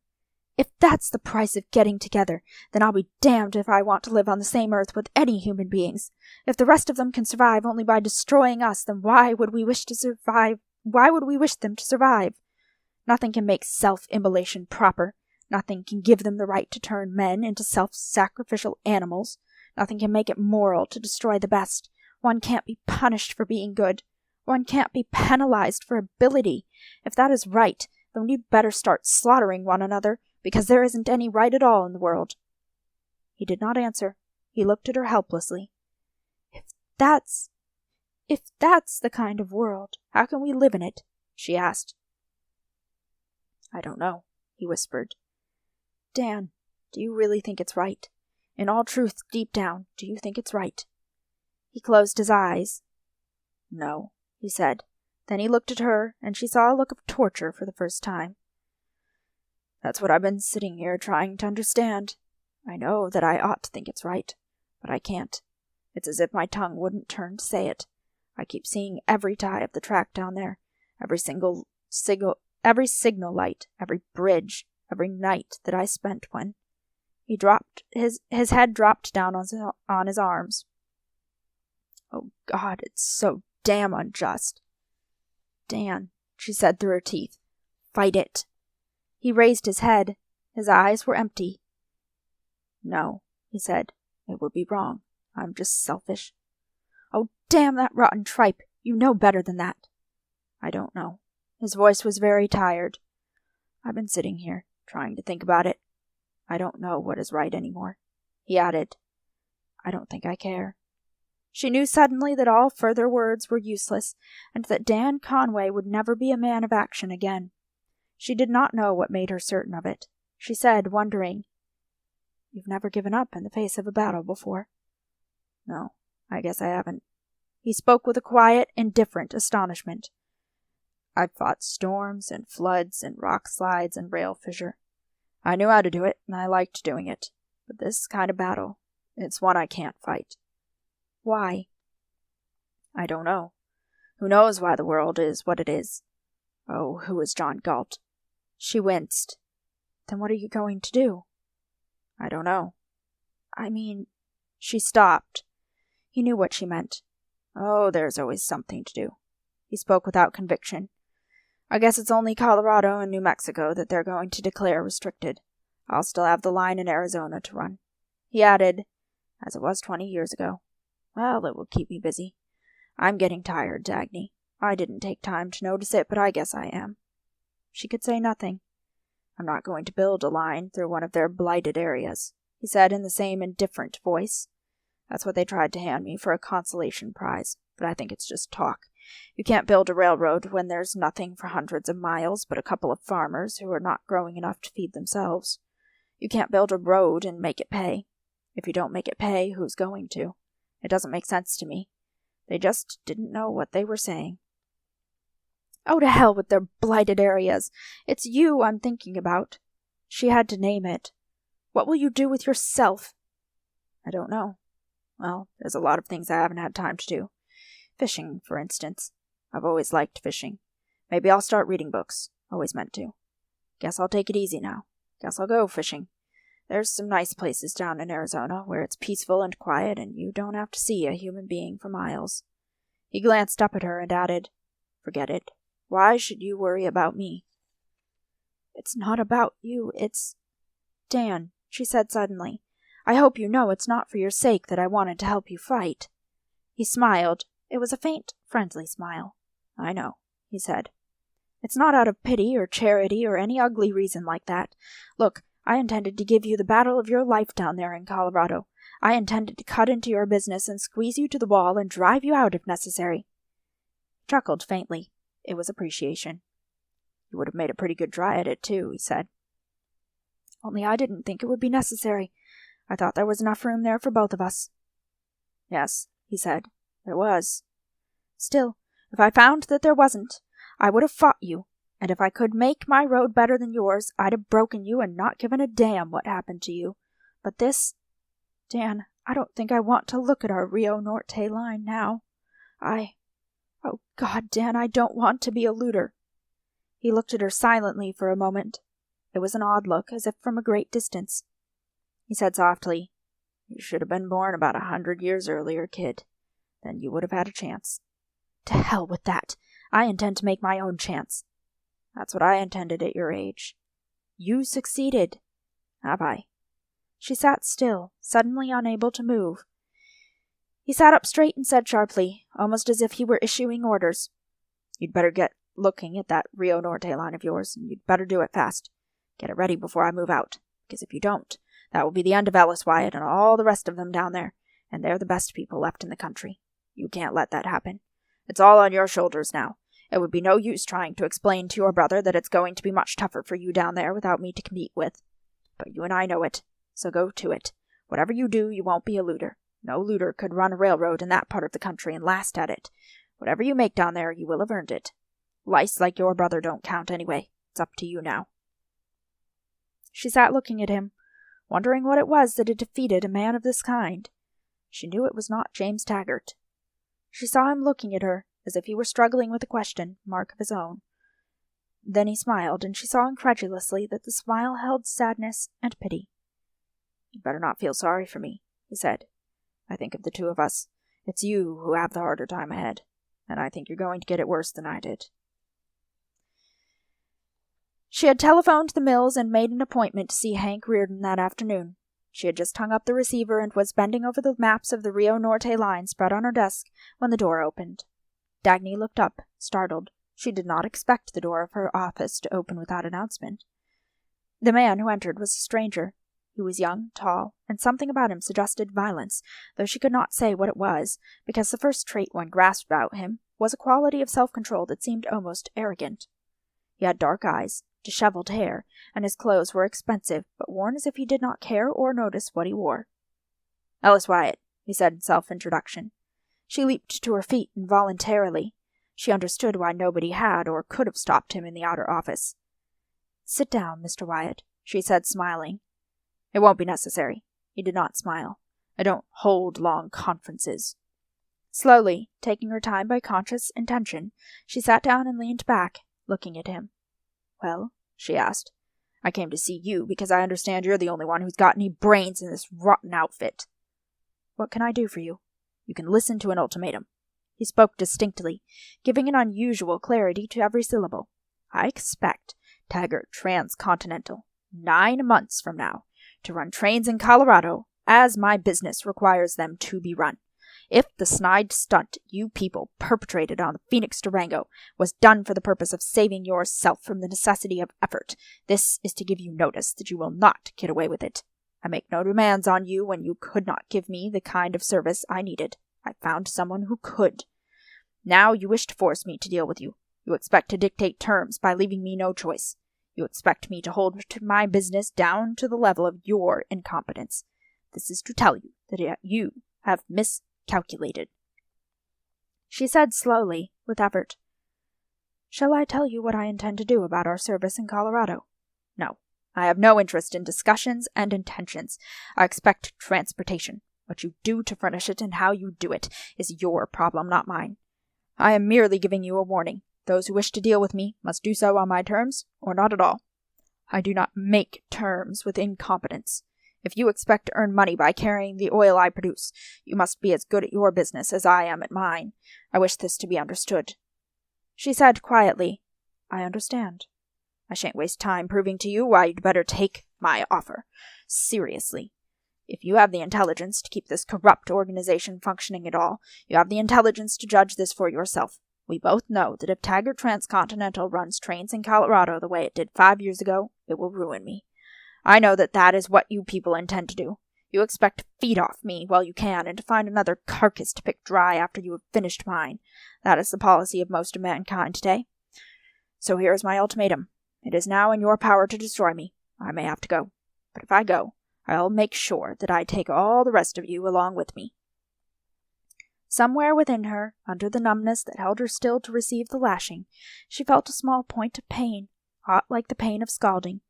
If that's the price of getting together, then I'll be damned if I want to live on the same earth with any human beings. If the rest of them can survive only by destroying us, then why would we wish to survive? Why would we wish them to survive? Nothing can make self-immolation proper. Nothing can give them the right to turn men into self-sacrificial animals. Nothing can make it moral to destroy the best. One can't be punished for being good. One can't be penalized for ability. If that is right, then we'd better start slaughtering one another, because there isn't any right at all in the world. He did not answer. He looked at her helplessly. If that's the kind of world, how can we live in it? She asked. I don't know, he whispered. Dan, do you really think it's right? In all truth, deep down, do you think it's right? He closed his eyes. No, he said. Then he looked at her, and she saw a look of torture for the first time. That's what I've been sitting here trying to understand. I know that I ought to think it's right, but I can't. It's as if my tongue wouldn't turn to say it. I keep seeing every tie of the track down there, every signal light, every bridge, every night that I spent when... His head dropped down on his arms. Oh, God, it's so damn unjust. Dan, she said through her teeth, fight it. He raised his head. His eyes were empty. No, he said, it would be wrong. I'm just selfish. Oh, damn that rotten tripe. You know better than that. I don't know. His voice was very tired. I've been sitting here, trying to think about it. I don't know what is right anymore. He added, I don't think I care. She knew suddenly that all further words were useless, and that Dan Conway would never be a man of action again. She did not know what made her certain of it. She said, wondering, "You've never given up in the face of a battle before?" "No, I guess I haven't." He spoke with a quiet, indifferent astonishment. "I've fought storms and floods and rock slides and rail fissure. I knew how to do it, and I liked doing it. But this kind of battle, it's one I can't fight." "Why?" "I don't know. Who knows why the world is what it is? Oh, who is John Galt?" She winced. "Then what are you going to do?" "I don't know." "I mean—" She stopped. He knew what she meant. "Oh, there's always something to do." He spoke without conviction. "I guess it's only Colorado and New Mexico that they're going to declare restricted. I'll still have the line in Arizona to run." He added, "As it was 20 years ago. Well, it will keep me busy. I'm getting tired, Dagny. I didn't take time to notice it, but I guess I am." She could say nothing. "I'm not going to build a line through one of their blighted areas," he said in the same indifferent voice. "That's what they tried to hand me for a consolation prize, but I think it's just talk. You can't build a railroad when there's nothing for hundreds of miles but a couple of farmers who are not growing enough to feed themselves. You can't build a road and make it pay. If you don't make it pay, who's going to? It doesn't make sense to me. They just didn't know what they were saying." "Oh, to hell with their blighted areas. It's you I'm thinking about." She had to name it. "What will you do with yourself?" "I don't know. Well, there's a lot of things I haven't had time to do. Fishing, for instance. I've always liked fishing. Maybe I'll start reading books. Always meant to. Guess I'll take it easy now. Guess I'll go fishing. There's some nice places down in Arizona where it's peaceful and quiet and you don't have to see a human being for miles." He glanced up at her and added, "Forget it. Why should you worry about me?" "It's not about you, it's—" "Dan," she said suddenly, "I hope you know it's not for your sake that I wanted to help you fight." He smiled. It was a faint, friendly smile. "I know," he said. "It's not out of pity or charity or any ugly reason like that. Look, I intended to give you the battle of your life down there in Colorado. I intended to cut into your business and squeeze you to the wall and drive you out if necessary." He chuckled faintly. It was appreciation. "You would have made a pretty good try at it, too," he said. "Only I didn't think it would be necessary. I thought there was enough room there for both of us." "Yes," he said, "there was." "Still, if I found that there wasn't, I would have fought you, and if I could make my road better than yours, I'd have broken you and not given a damn what happened to you. But this— Dan, I don't think I want to look at our Rio Norte line now. Oh God, Dan, I don't want to be a looter." He looked at her silently for a moment. It was an odd look, as if from a great distance. He said softly, "You should have been born about 100 years earlier, kid. Then you would have had a chance." "To hell with that. I intend to make my own chance." "That's what I intended at your age." "You succeeded." "Have I?" She sat still, suddenly unable to move. He sat up straight and said sharply, almost as if he were issuing orders, "You'd better get looking at that Rio Norte line of yours, and you'd better do it fast. Get it ready before I move out, because if you don't, that will be the end of Ellis Wyatt and all the rest of them down there, and they're the best people left in the country. You can't let that happen. It's all on your shoulders now. It would be no use trying to explain to your brother that it's going to be much tougher for you down there without me to compete with. But you and I know it, so go to it. Whatever you do, you won't be a looter. No looter could run a railroad in that part of the country and last at it. Whatever you make down there, you will have earned it. Lice like your brother don't count anyway. It's up to you now." She sat looking at him, wondering what it was that had defeated a man of this kind. She knew it was not James Taggart. She saw him looking at her, as if he were struggling with a question mark of his own. Then he smiled, and she saw incredulously that the smile held sadness and pity. "You'd better not feel sorry for me," he said. "I think of the two of us. It's you who have the harder time ahead, and I think you're going to get it worse than I did." She had telephoned the mills and made an appointment to see Hank Rearden that afternoon. She had just hung up the receiver and was bending over the maps of the Rio Norte line spread on her desk when the door opened. Dagny looked up, startled. She did not expect the door of her office to open without announcement. The man who entered was a stranger. He was young, tall, and something about him suggested violence, though she could not say what it was, because the first trait one grasped about him was a quality of self-control that seemed almost arrogant. He had dark eyes, disheveled hair, and his clothes were expensive, but worn as if he did not care or notice what he wore. "Ellis Wyatt," he said in self-introduction. She leaped to her feet involuntarily. She understood why nobody had or could have stopped him in the outer office. "Sit down, Mr. Wyatt," she said, smiling. "It won't be necessary." He did not smile. "I don't hold long conferences." Slowly, taking her time by conscious intention, she sat down and leaned back, looking at him. "Well?" she asked. "I came to see you because I understand you're the only one who's got any brains in this rotten outfit." "What can I do for you?" "You can listen to an ultimatum." He spoke distinctly, giving an unusual clarity to every syllable. "I expect Taggart Transcontinental, 9 months from now, to run trains in Colorado as my business requires them to be run. If the snide stunt you people perpetrated on the Phoenix Durango was done for the purpose of saving yourself from the necessity of effort, this is to give you notice that you will not get away with it. I make no demands on you when you could not give me the kind of service I needed. I found someone who could. Now you wish to force me to deal with you. You expect to dictate terms by leaving me no choice. You expect me to hold my business down to the level of your incompetence. This is to tell you that you have miscalculated." She said slowly, with effort, "Shall I tell you what I intend to do about our service in Colorado?" "No. I have no interest in discussions and intentions. I expect transportation. What you do to furnish it and how you do it is your problem, not mine. I am merely giving you a warning. Those who wish to deal with me must do so on my terms, or not at all. I do not make terms with incompetence. If you expect to earn money by carrying the oil I produce, you must be as good at your business as I am at mine. I wish this to be understood." She said quietly, "I understand. I shan't waste time proving to you why you'd better take my offer seriously. If you have the intelligence to keep this corrupt organization functioning at all, you have the intelligence to judge this for yourself. We both know that if Taggart Transcontinental runs trains in Colorado the way it did 5 years ago, it will ruin me. I know that that is what you people intend to do. You expect to feed off me while you can and to find another carcass to pick dry after you have finished mine. That is the policy of most of mankind today. So here is my ultimatum. It is now in your power to destroy me. I may have to go. But if I go, I'll make sure that I take all the rest of you along with me." Somewhere within her, under the numbness that held her still to receive the lashing, she felt a small point of pain, hot like the pain of scalding.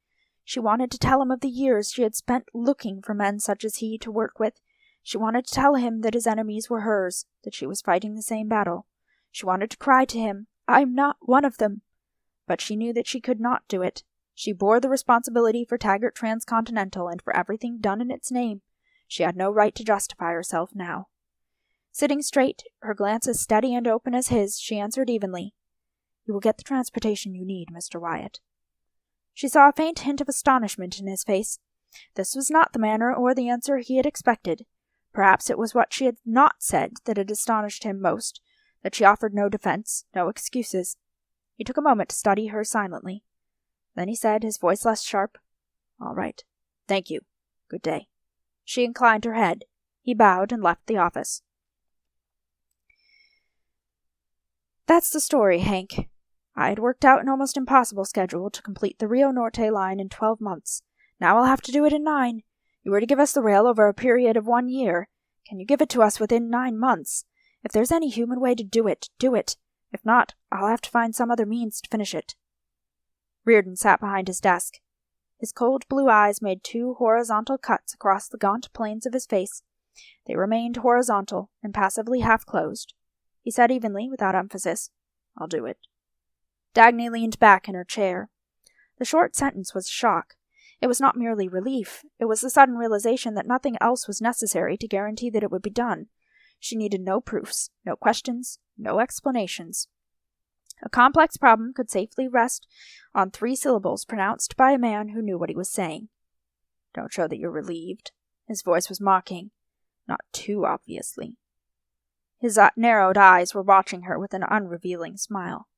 She wanted to tell him of the years she had spent looking for men such as he to work with. She wanted to tell him that his enemies were hers, that she was fighting the same battle. She wanted to cry to him, "I'm not one of them." But she knew that she could not do it. She bore the responsibility for Taggart Transcontinental and for everything done in its name. She had no right to justify herself now. Sitting straight, her glance as steady and open as his, she answered evenly, "You will get the transportation you need, Mr. Wyatt." She saw a faint hint of astonishment in his face. This was not the manner or the answer he had expected. Perhaps it was what she had not said that had astonished him most, that she offered no defense, no excuses. He took a moment to study her silently. Then he said, his voice less sharp, "All right. Thank you. Good day." She inclined her head. He bowed and left the office. That's the story, Hank. I had worked out an almost impossible schedule to complete the Rio Norte line in 12 months. Now I'll have to do it in 9. You were to give us the rail over a period of 1 year. Can you give it to us within 9 months? If there's any human way to do it, do it. If not, I'll have to find some other means to finish it. Rearden sat behind his desk. His cold blue eyes made 2 horizontal cuts across the gaunt planes of his face. They remained horizontal, impassively half-closed. He said evenly, without emphasis, "I'll do it." Dagny leaned back in her chair. The short sentence was a shock. It was not merely relief. It was the sudden realization that nothing else was necessary to guarantee that it would be done. She needed no proofs, no questions, no explanations. A complex problem could safely rest on 3 syllables pronounced by a man who knew what he was saying. "Don't show that you're relieved." His voice was mocking. "Not too obviously." His narrowed eyes were watching her with an unrevealing smile.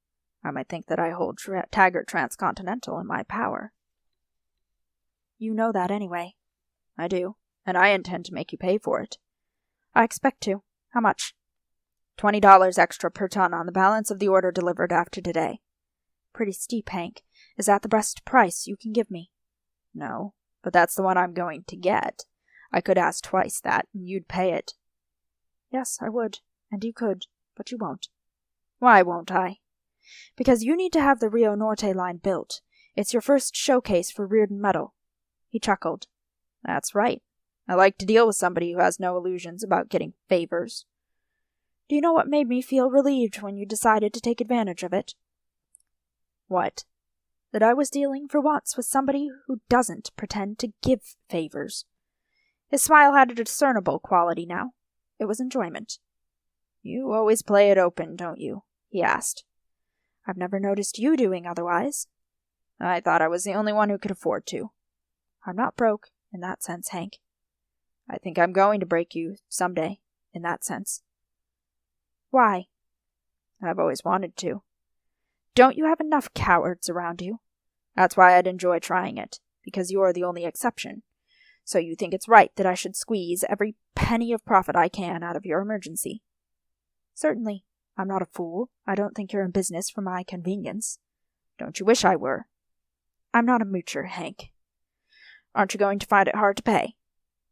"I might think that I hold Taggart Transcontinental in my power." "You know that anyway." I do, and I intend to make you pay for it. I expect to. How much? $20 extra per ton on the balance of the order delivered after today. Pretty steep, Hank. Is that the best price you can give me? No, but that's the one I'm going to get. I could ask twice that, and you'd pay it. Yes, I would, and you could, but you won't. Why won't I? Because you need to have the Rio Norte line built. It's your first showcase for Rearden metal. He chuckled. That's right. I like to deal with somebody who has no illusions about getting favors. Do you know what made me feel relieved when you decided to take advantage of it? What? That I was dealing for once with somebody who doesn't pretend to give favors. His smile had a discernible quality now. It was enjoyment. You always play it open, don't you? He asked. I've never noticed you doing otherwise. I thought I was the only one who could afford to. I'm not broke, in that sense, Hank. I think I'm going to break you someday, in that sense. Why? I've always wanted to. Don't you have enough cowards around you? That's why I'd enjoy trying it, because you're the only exception. So you think it's right that I should squeeze every penny of profit I can out of your emergency. Certainly. I'm not a fool. I don't think you're in business for my convenience. Don't you wish I were? I'm not a moocher, Hank. Aren't you going to find it hard to pay?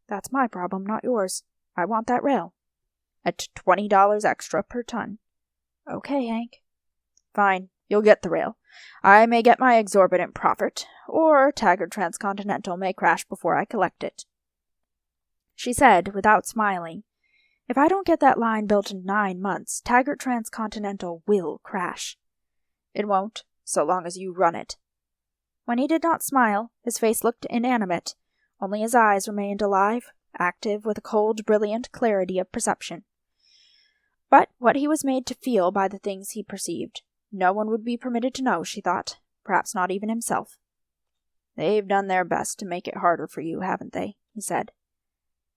That's my problem, not yours. I want that rail. At $20 extra per ton. Okay, Hank. Fine. You'll get the rail. I may get my exorbitant profit, or Taggart Transcontinental may crash before I collect it. She said, without smiling, if I don't get that line built in 9 months, Taggart Transcontinental will crash. It won't, so long as you run it. When he did not smile, his face looked inanimate. Only his eyes remained alive, active with a cold, brilliant clarity of perception. But what he was made to feel by the things he perceived, no one would be permitted to know, she thought, perhaps not even himself. They've done their best to make it harder for you, haven't they? He said.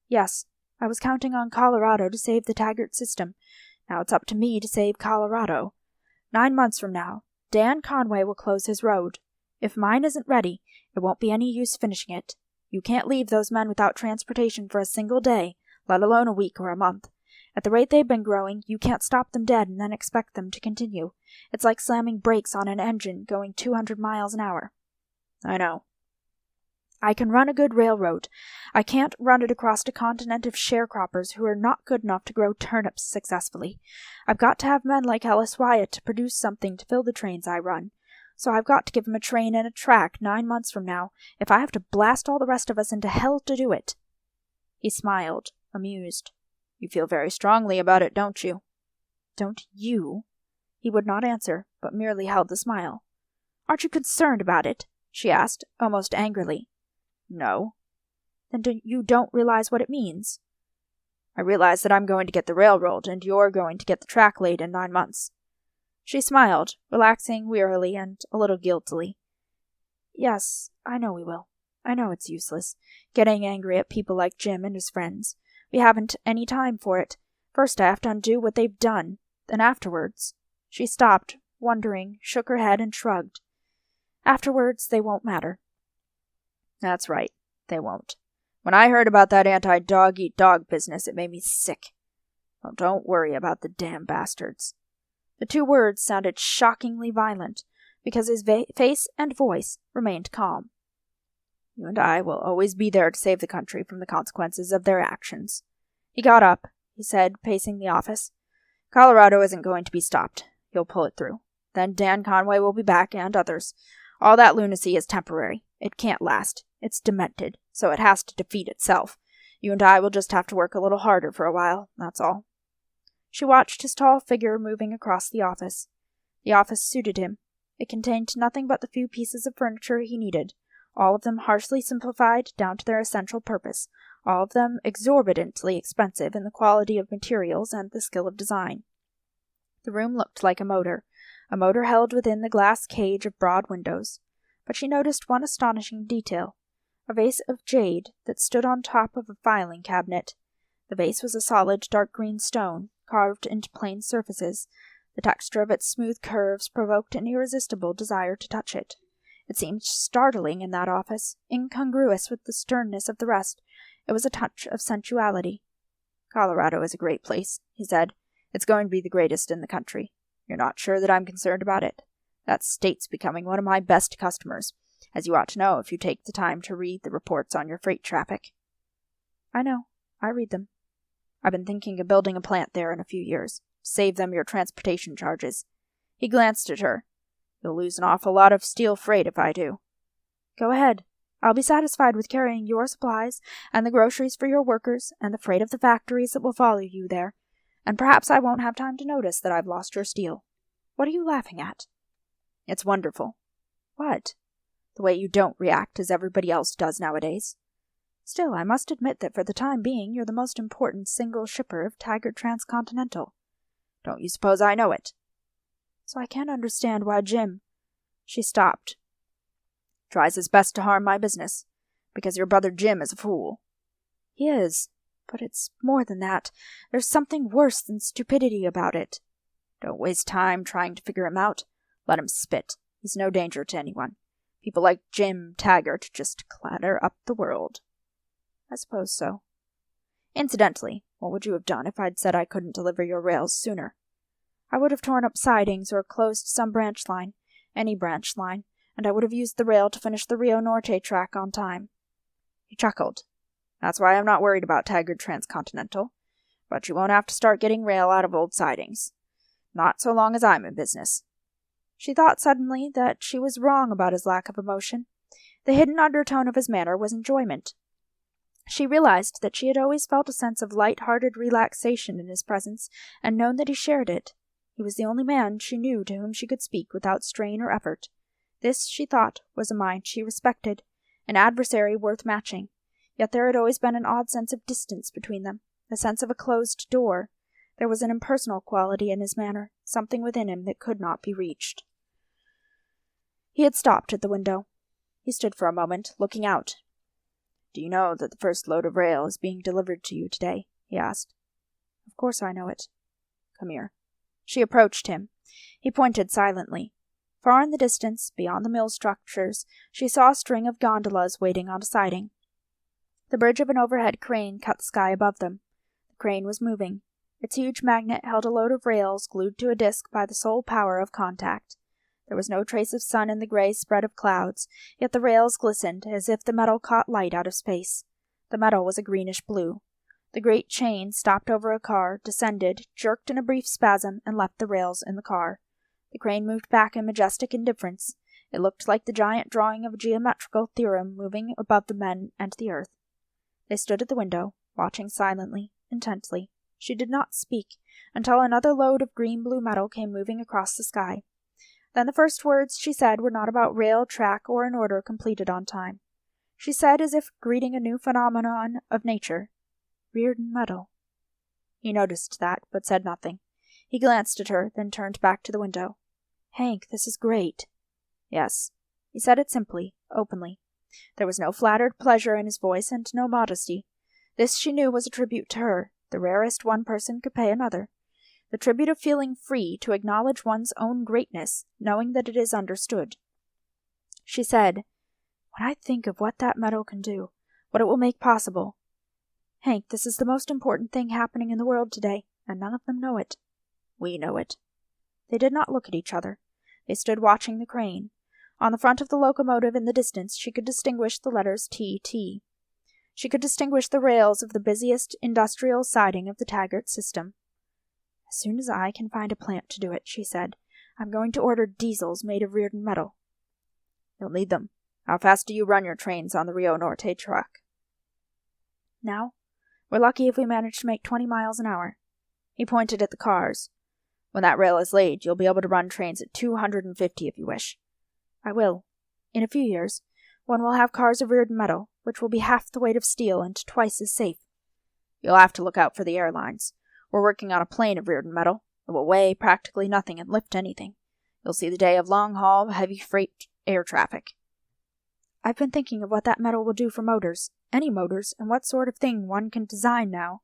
Yes, I was counting on Colorado to save the Taggart system. Now it's up to me to save Colorado. 9 months from now, Dan Conway will close his road. If mine isn't ready, it won't be any use finishing it. You can't leave those men without transportation for a single day, let alone a week or a month. At the rate they've been growing, you can't stop them dead and then expect them to continue. It's like slamming brakes on an engine going 200 miles an hour. I know. I can run a good railroad. I can't run it across a continent of sharecroppers who are not good enough to grow turnips successfully. I've got to have men like Ellis Wyatt to produce something to fill the trains I run. So I've got to give him a train and a track 9 months from now, if I have to blast all the rest of us into hell to do it. He smiled, amused. You feel very strongly about it, don't you? Don't you? He would not answer, but merely held the smile. Aren't you concerned about it? She asked, almost angrily. No. Then you don't realize what it means? I realize that I'm going to get the railroad, and you're going to get the track laid in 9 months. She smiled, relaxing wearily and a little guiltily. Yes, I know we will. I know it's useless, getting angry at people like Jim and his friends. We haven't any time for it. First I have to undo what they've done. Then afterwards. She stopped, wondering, shook her head and shrugged. Afterwards they won't matter. That's right, they won't. When I heard about that anti-dog-eat-dog business, it made me sick. Well, don't worry about the damn bastards. The 2 words sounded shockingly violent, because his face and voice remained calm. You and I will always be there to save the country from the consequences of their actions. He got up, he said, pacing the office. Colorado isn't going to be stopped. He'll pull it through. Then Dan Conway will be back, and others. All that lunacy is temporary. It can't last. It's demented, so it has to defeat itself. You and I will just have to work a little harder for a while, that's all. She watched his tall figure moving across the office. The office suited him. It contained nothing but the few pieces of furniture he needed, all of them harshly simplified down to their essential purpose, all of them exorbitantly expensive in the quality of materials and the skill of design. The room looked like a motor held within the glass cage of broad windows. But she noticed one astonishing detail, a vase of jade that stood on top of a filing cabinet. The vase was a solid dark green stone, carved into plain surfaces. The texture of its smooth curves provoked an irresistible desire to touch it. It seemed startling in that office, incongruous with the sternness of the rest, It was a touch of sensuality. "Colorado is a great place," he said. "It's going to be the greatest in the country. You're not sure that I'm concerned about it? That state's becoming one of my best customers, as you ought to know if you take the time to read the reports on your freight traffic." "I know. I read them." "I've been thinking of building a plant there in a few years, to save them your transportation charges." He glanced at her. "You'll lose an awful lot of steel freight if I do." "Go ahead. I'll be satisfied with carrying your supplies, and the groceries for your workers, and the freight of the factories that will follow you there, and perhaps I won't have time to notice that I've lost your steel. What are you laughing at?" "It's wonderful." "What?" "The way you don't react as everybody else does nowadays." "Still, I must admit that for the time being you're the most important single shipper of Taggart Transcontinental." "Don't you suppose I know it?" "So I can't understand why Jim—" She stopped. "Tries his best to harm my business, because your brother Jim is a fool." "He is. But it's more than that. There's something worse than stupidity about it." "Don't waste time trying to figure him out. Let him spit. He's no danger to anyone. People like Jim Taggart just clatter up the world." "I suppose so." "Incidentally, what would you have done if I'd said I couldn't deliver your rails sooner?" "I would have torn up sidings or closed some branch line, any branch line, and I would have used the rail to finish the Rio Norte track on time." He chuckled. "That's why I'm not worried about Taggart Transcontinental. But you won't have to start getting rail out of old sidings. Not so long as I'm in business." She thought suddenly that she was wrong about his lack of emotion. The hidden undertone of his manner was enjoyment. She realized that she had always felt a sense of light-hearted relaxation in his presence, and known that he shared it. He was the only man she knew to whom she could speak without strain or effort. This, she thought, was a mind she respected, an adversary worth matching. Yet there had always been an odd sense of distance between them, the sense of a closed door. There was an impersonal quality in his manner, something within him that could not be reached. He had stopped at the window. He stood for a moment, looking out. "Do you know that the first load of rail is being delivered to you today?" he asked. "Of course I know it." "Come here." She approached him. He pointed silently. Far in the distance, beyond the mill structures, she saw a string of gondolas waiting on a siding. The bridge of an overhead crane cut the sky above them. The crane was moving. Its huge magnet held a load of rails glued to a disc by the sole power of contact. There was no trace of sun in the gray spread of clouds, yet the rails glistened as if the metal caught light out of space. The metal was a greenish blue. The great chain stopped over a car, descended, jerked in a brief spasm, and left the rails in the car. The crane moved back in majestic indifference. It looked like the giant drawing of a geometrical theorem moving above the men and the earth. They stood at the window, watching silently, intently. She did not speak, until another load of green-blue metal came moving across the sky. Then the first words she said were not about rail, track, or an order completed on time. She said, as if greeting a new phenomenon of nature, "Rearden metal." He noticed that, but said nothing. He glanced at her, then turned back to the window. "Hank, this is great." "Yes." He said it simply, openly. There was no flattered pleasure in his voice, and no modesty. This, she knew, was a tribute to her, the rarest one person could pay another. The tribute of feeling free to acknowledge one's own greatness, knowing that it is understood. She said, "When I think of what that metal can do, what it will make possible, Hank, this is the most important thing happening in the world today, and none of them know it." "We know it." They did not look at each other. They stood watching the crane. On the front of the locomotive in the distance she could distinguish the letters T.T. She could distinguish the rails of the busiest industrial siding of the Taggart system. "As soon as I can find a plant to do it," she said, "I'm going to order diesels made of Rearden metal." "You'll need them. How fast do you run your trains on the Rio Norte track?" "Now? We're lucky if we manage to make 20 miles an hour." He pointed at the cars. "When that rail is laid, you'll be able to run trains at 250 if you wish." "I will. In a few years, when we'll have cars of Rearden metal, which will be half the weight of steel and twice as safe." "You'll have to look out for the airlines. We're working on a plane of Rearden metal. It will weigh practically nothing and lift anything. You'll see the day of long-haul, heavy freight air traffic." "I've been thinking of what that metal will do for motors, any motors, and what sort of thing one can design now."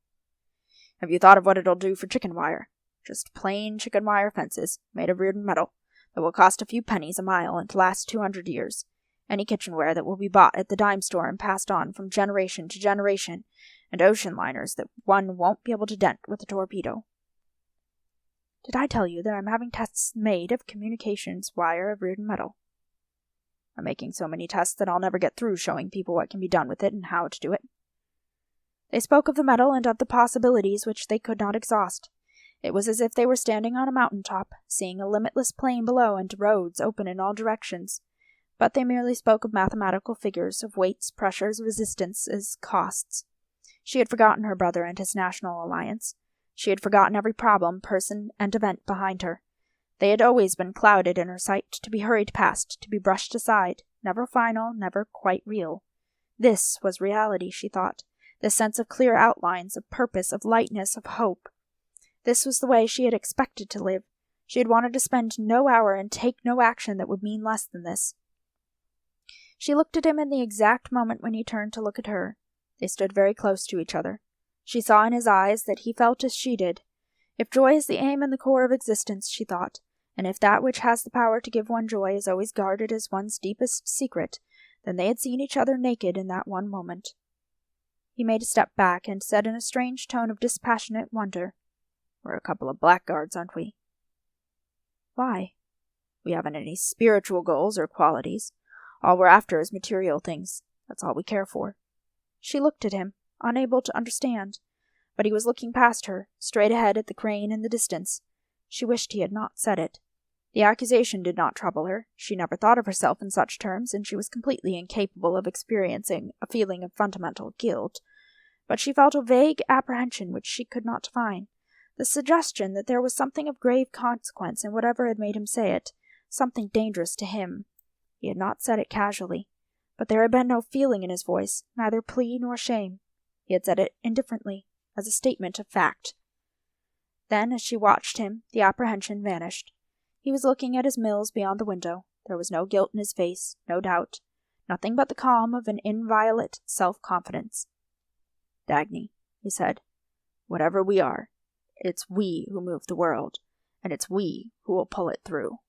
"Have you thought of what it'll do for chicken wire? Just plain chicken wire fences, made of Rearden metal, that will cost a few pennies a mile and last 200 years. Any kitchenware that will be bought at the dime store and passed on from generation to generation, and ocean liners that one won't be able to dent with a torpedo. Did I tell you that I'm having tests made of communications wire of Rearden metal? I'm making so many tests that I'll never get through showing people what can be done with it and how to do it. They spoke of the metal and of the possibilities which they could not exhaust. It was as if they were standing on a mountain top, seeing a limitless plain below and roads open in all directions. But they merely spoke of mathematical figures, of weights, pressures, resistances, costs. She had forgotten her brother and his national alliance. She had forgotten every problem, person, and event behind her. They had always been clouded in her sight, to be hurried past, to be brushed aside, never final, never quite real. This was reality, she thought, this sense of clear outlines, of purpose, of lightness, of hope. This was the way she had expected to live. She had wanted to spend no hour and take no action that would mean less than this. She looked at him in the exact moment when he turned to look at her. They stood very close to each other. She saw in his eyes that he felt as she did. If joy is the aim and the core of existence, she thought, and if that which has the power to give one joy is always guarded as one's deepest secret, then they had seen each other naked in that one moment. He made a step back and said in a strange tone of dispassionate wonder, "We're a couple of blackguards, aren't we?" "Why?" "We haven't any spiritual goals or qualities. All we're after is material things. That's all we care for." She looked at him, unable to understand, but he was looking past her, straight ahead at the crane in the distance. She wished he had not said it. The accusation did not trouble her. She never thought of herself in such terms, and she was completely incapable of experiencing a feeling of fundamental guilt. But she felt a vague apprehension which she could not define, the suggestion that there was something of grave consequence in whatever had made him say it, something dangerous to him. He had not said it casually, but there had been no feeling in his voice, neither plea nor shame. He had said it indifferently, as a statement of fact. Then, as she watched him, the apprehension vanished. He was looking at his mills beyond the window. There was no guilt in his face, no doubt, nothing but the calm of an inviolate self-confidence. "Dagny," he said, "whatever we are, it's we who move the world, and it's we who will pull it through."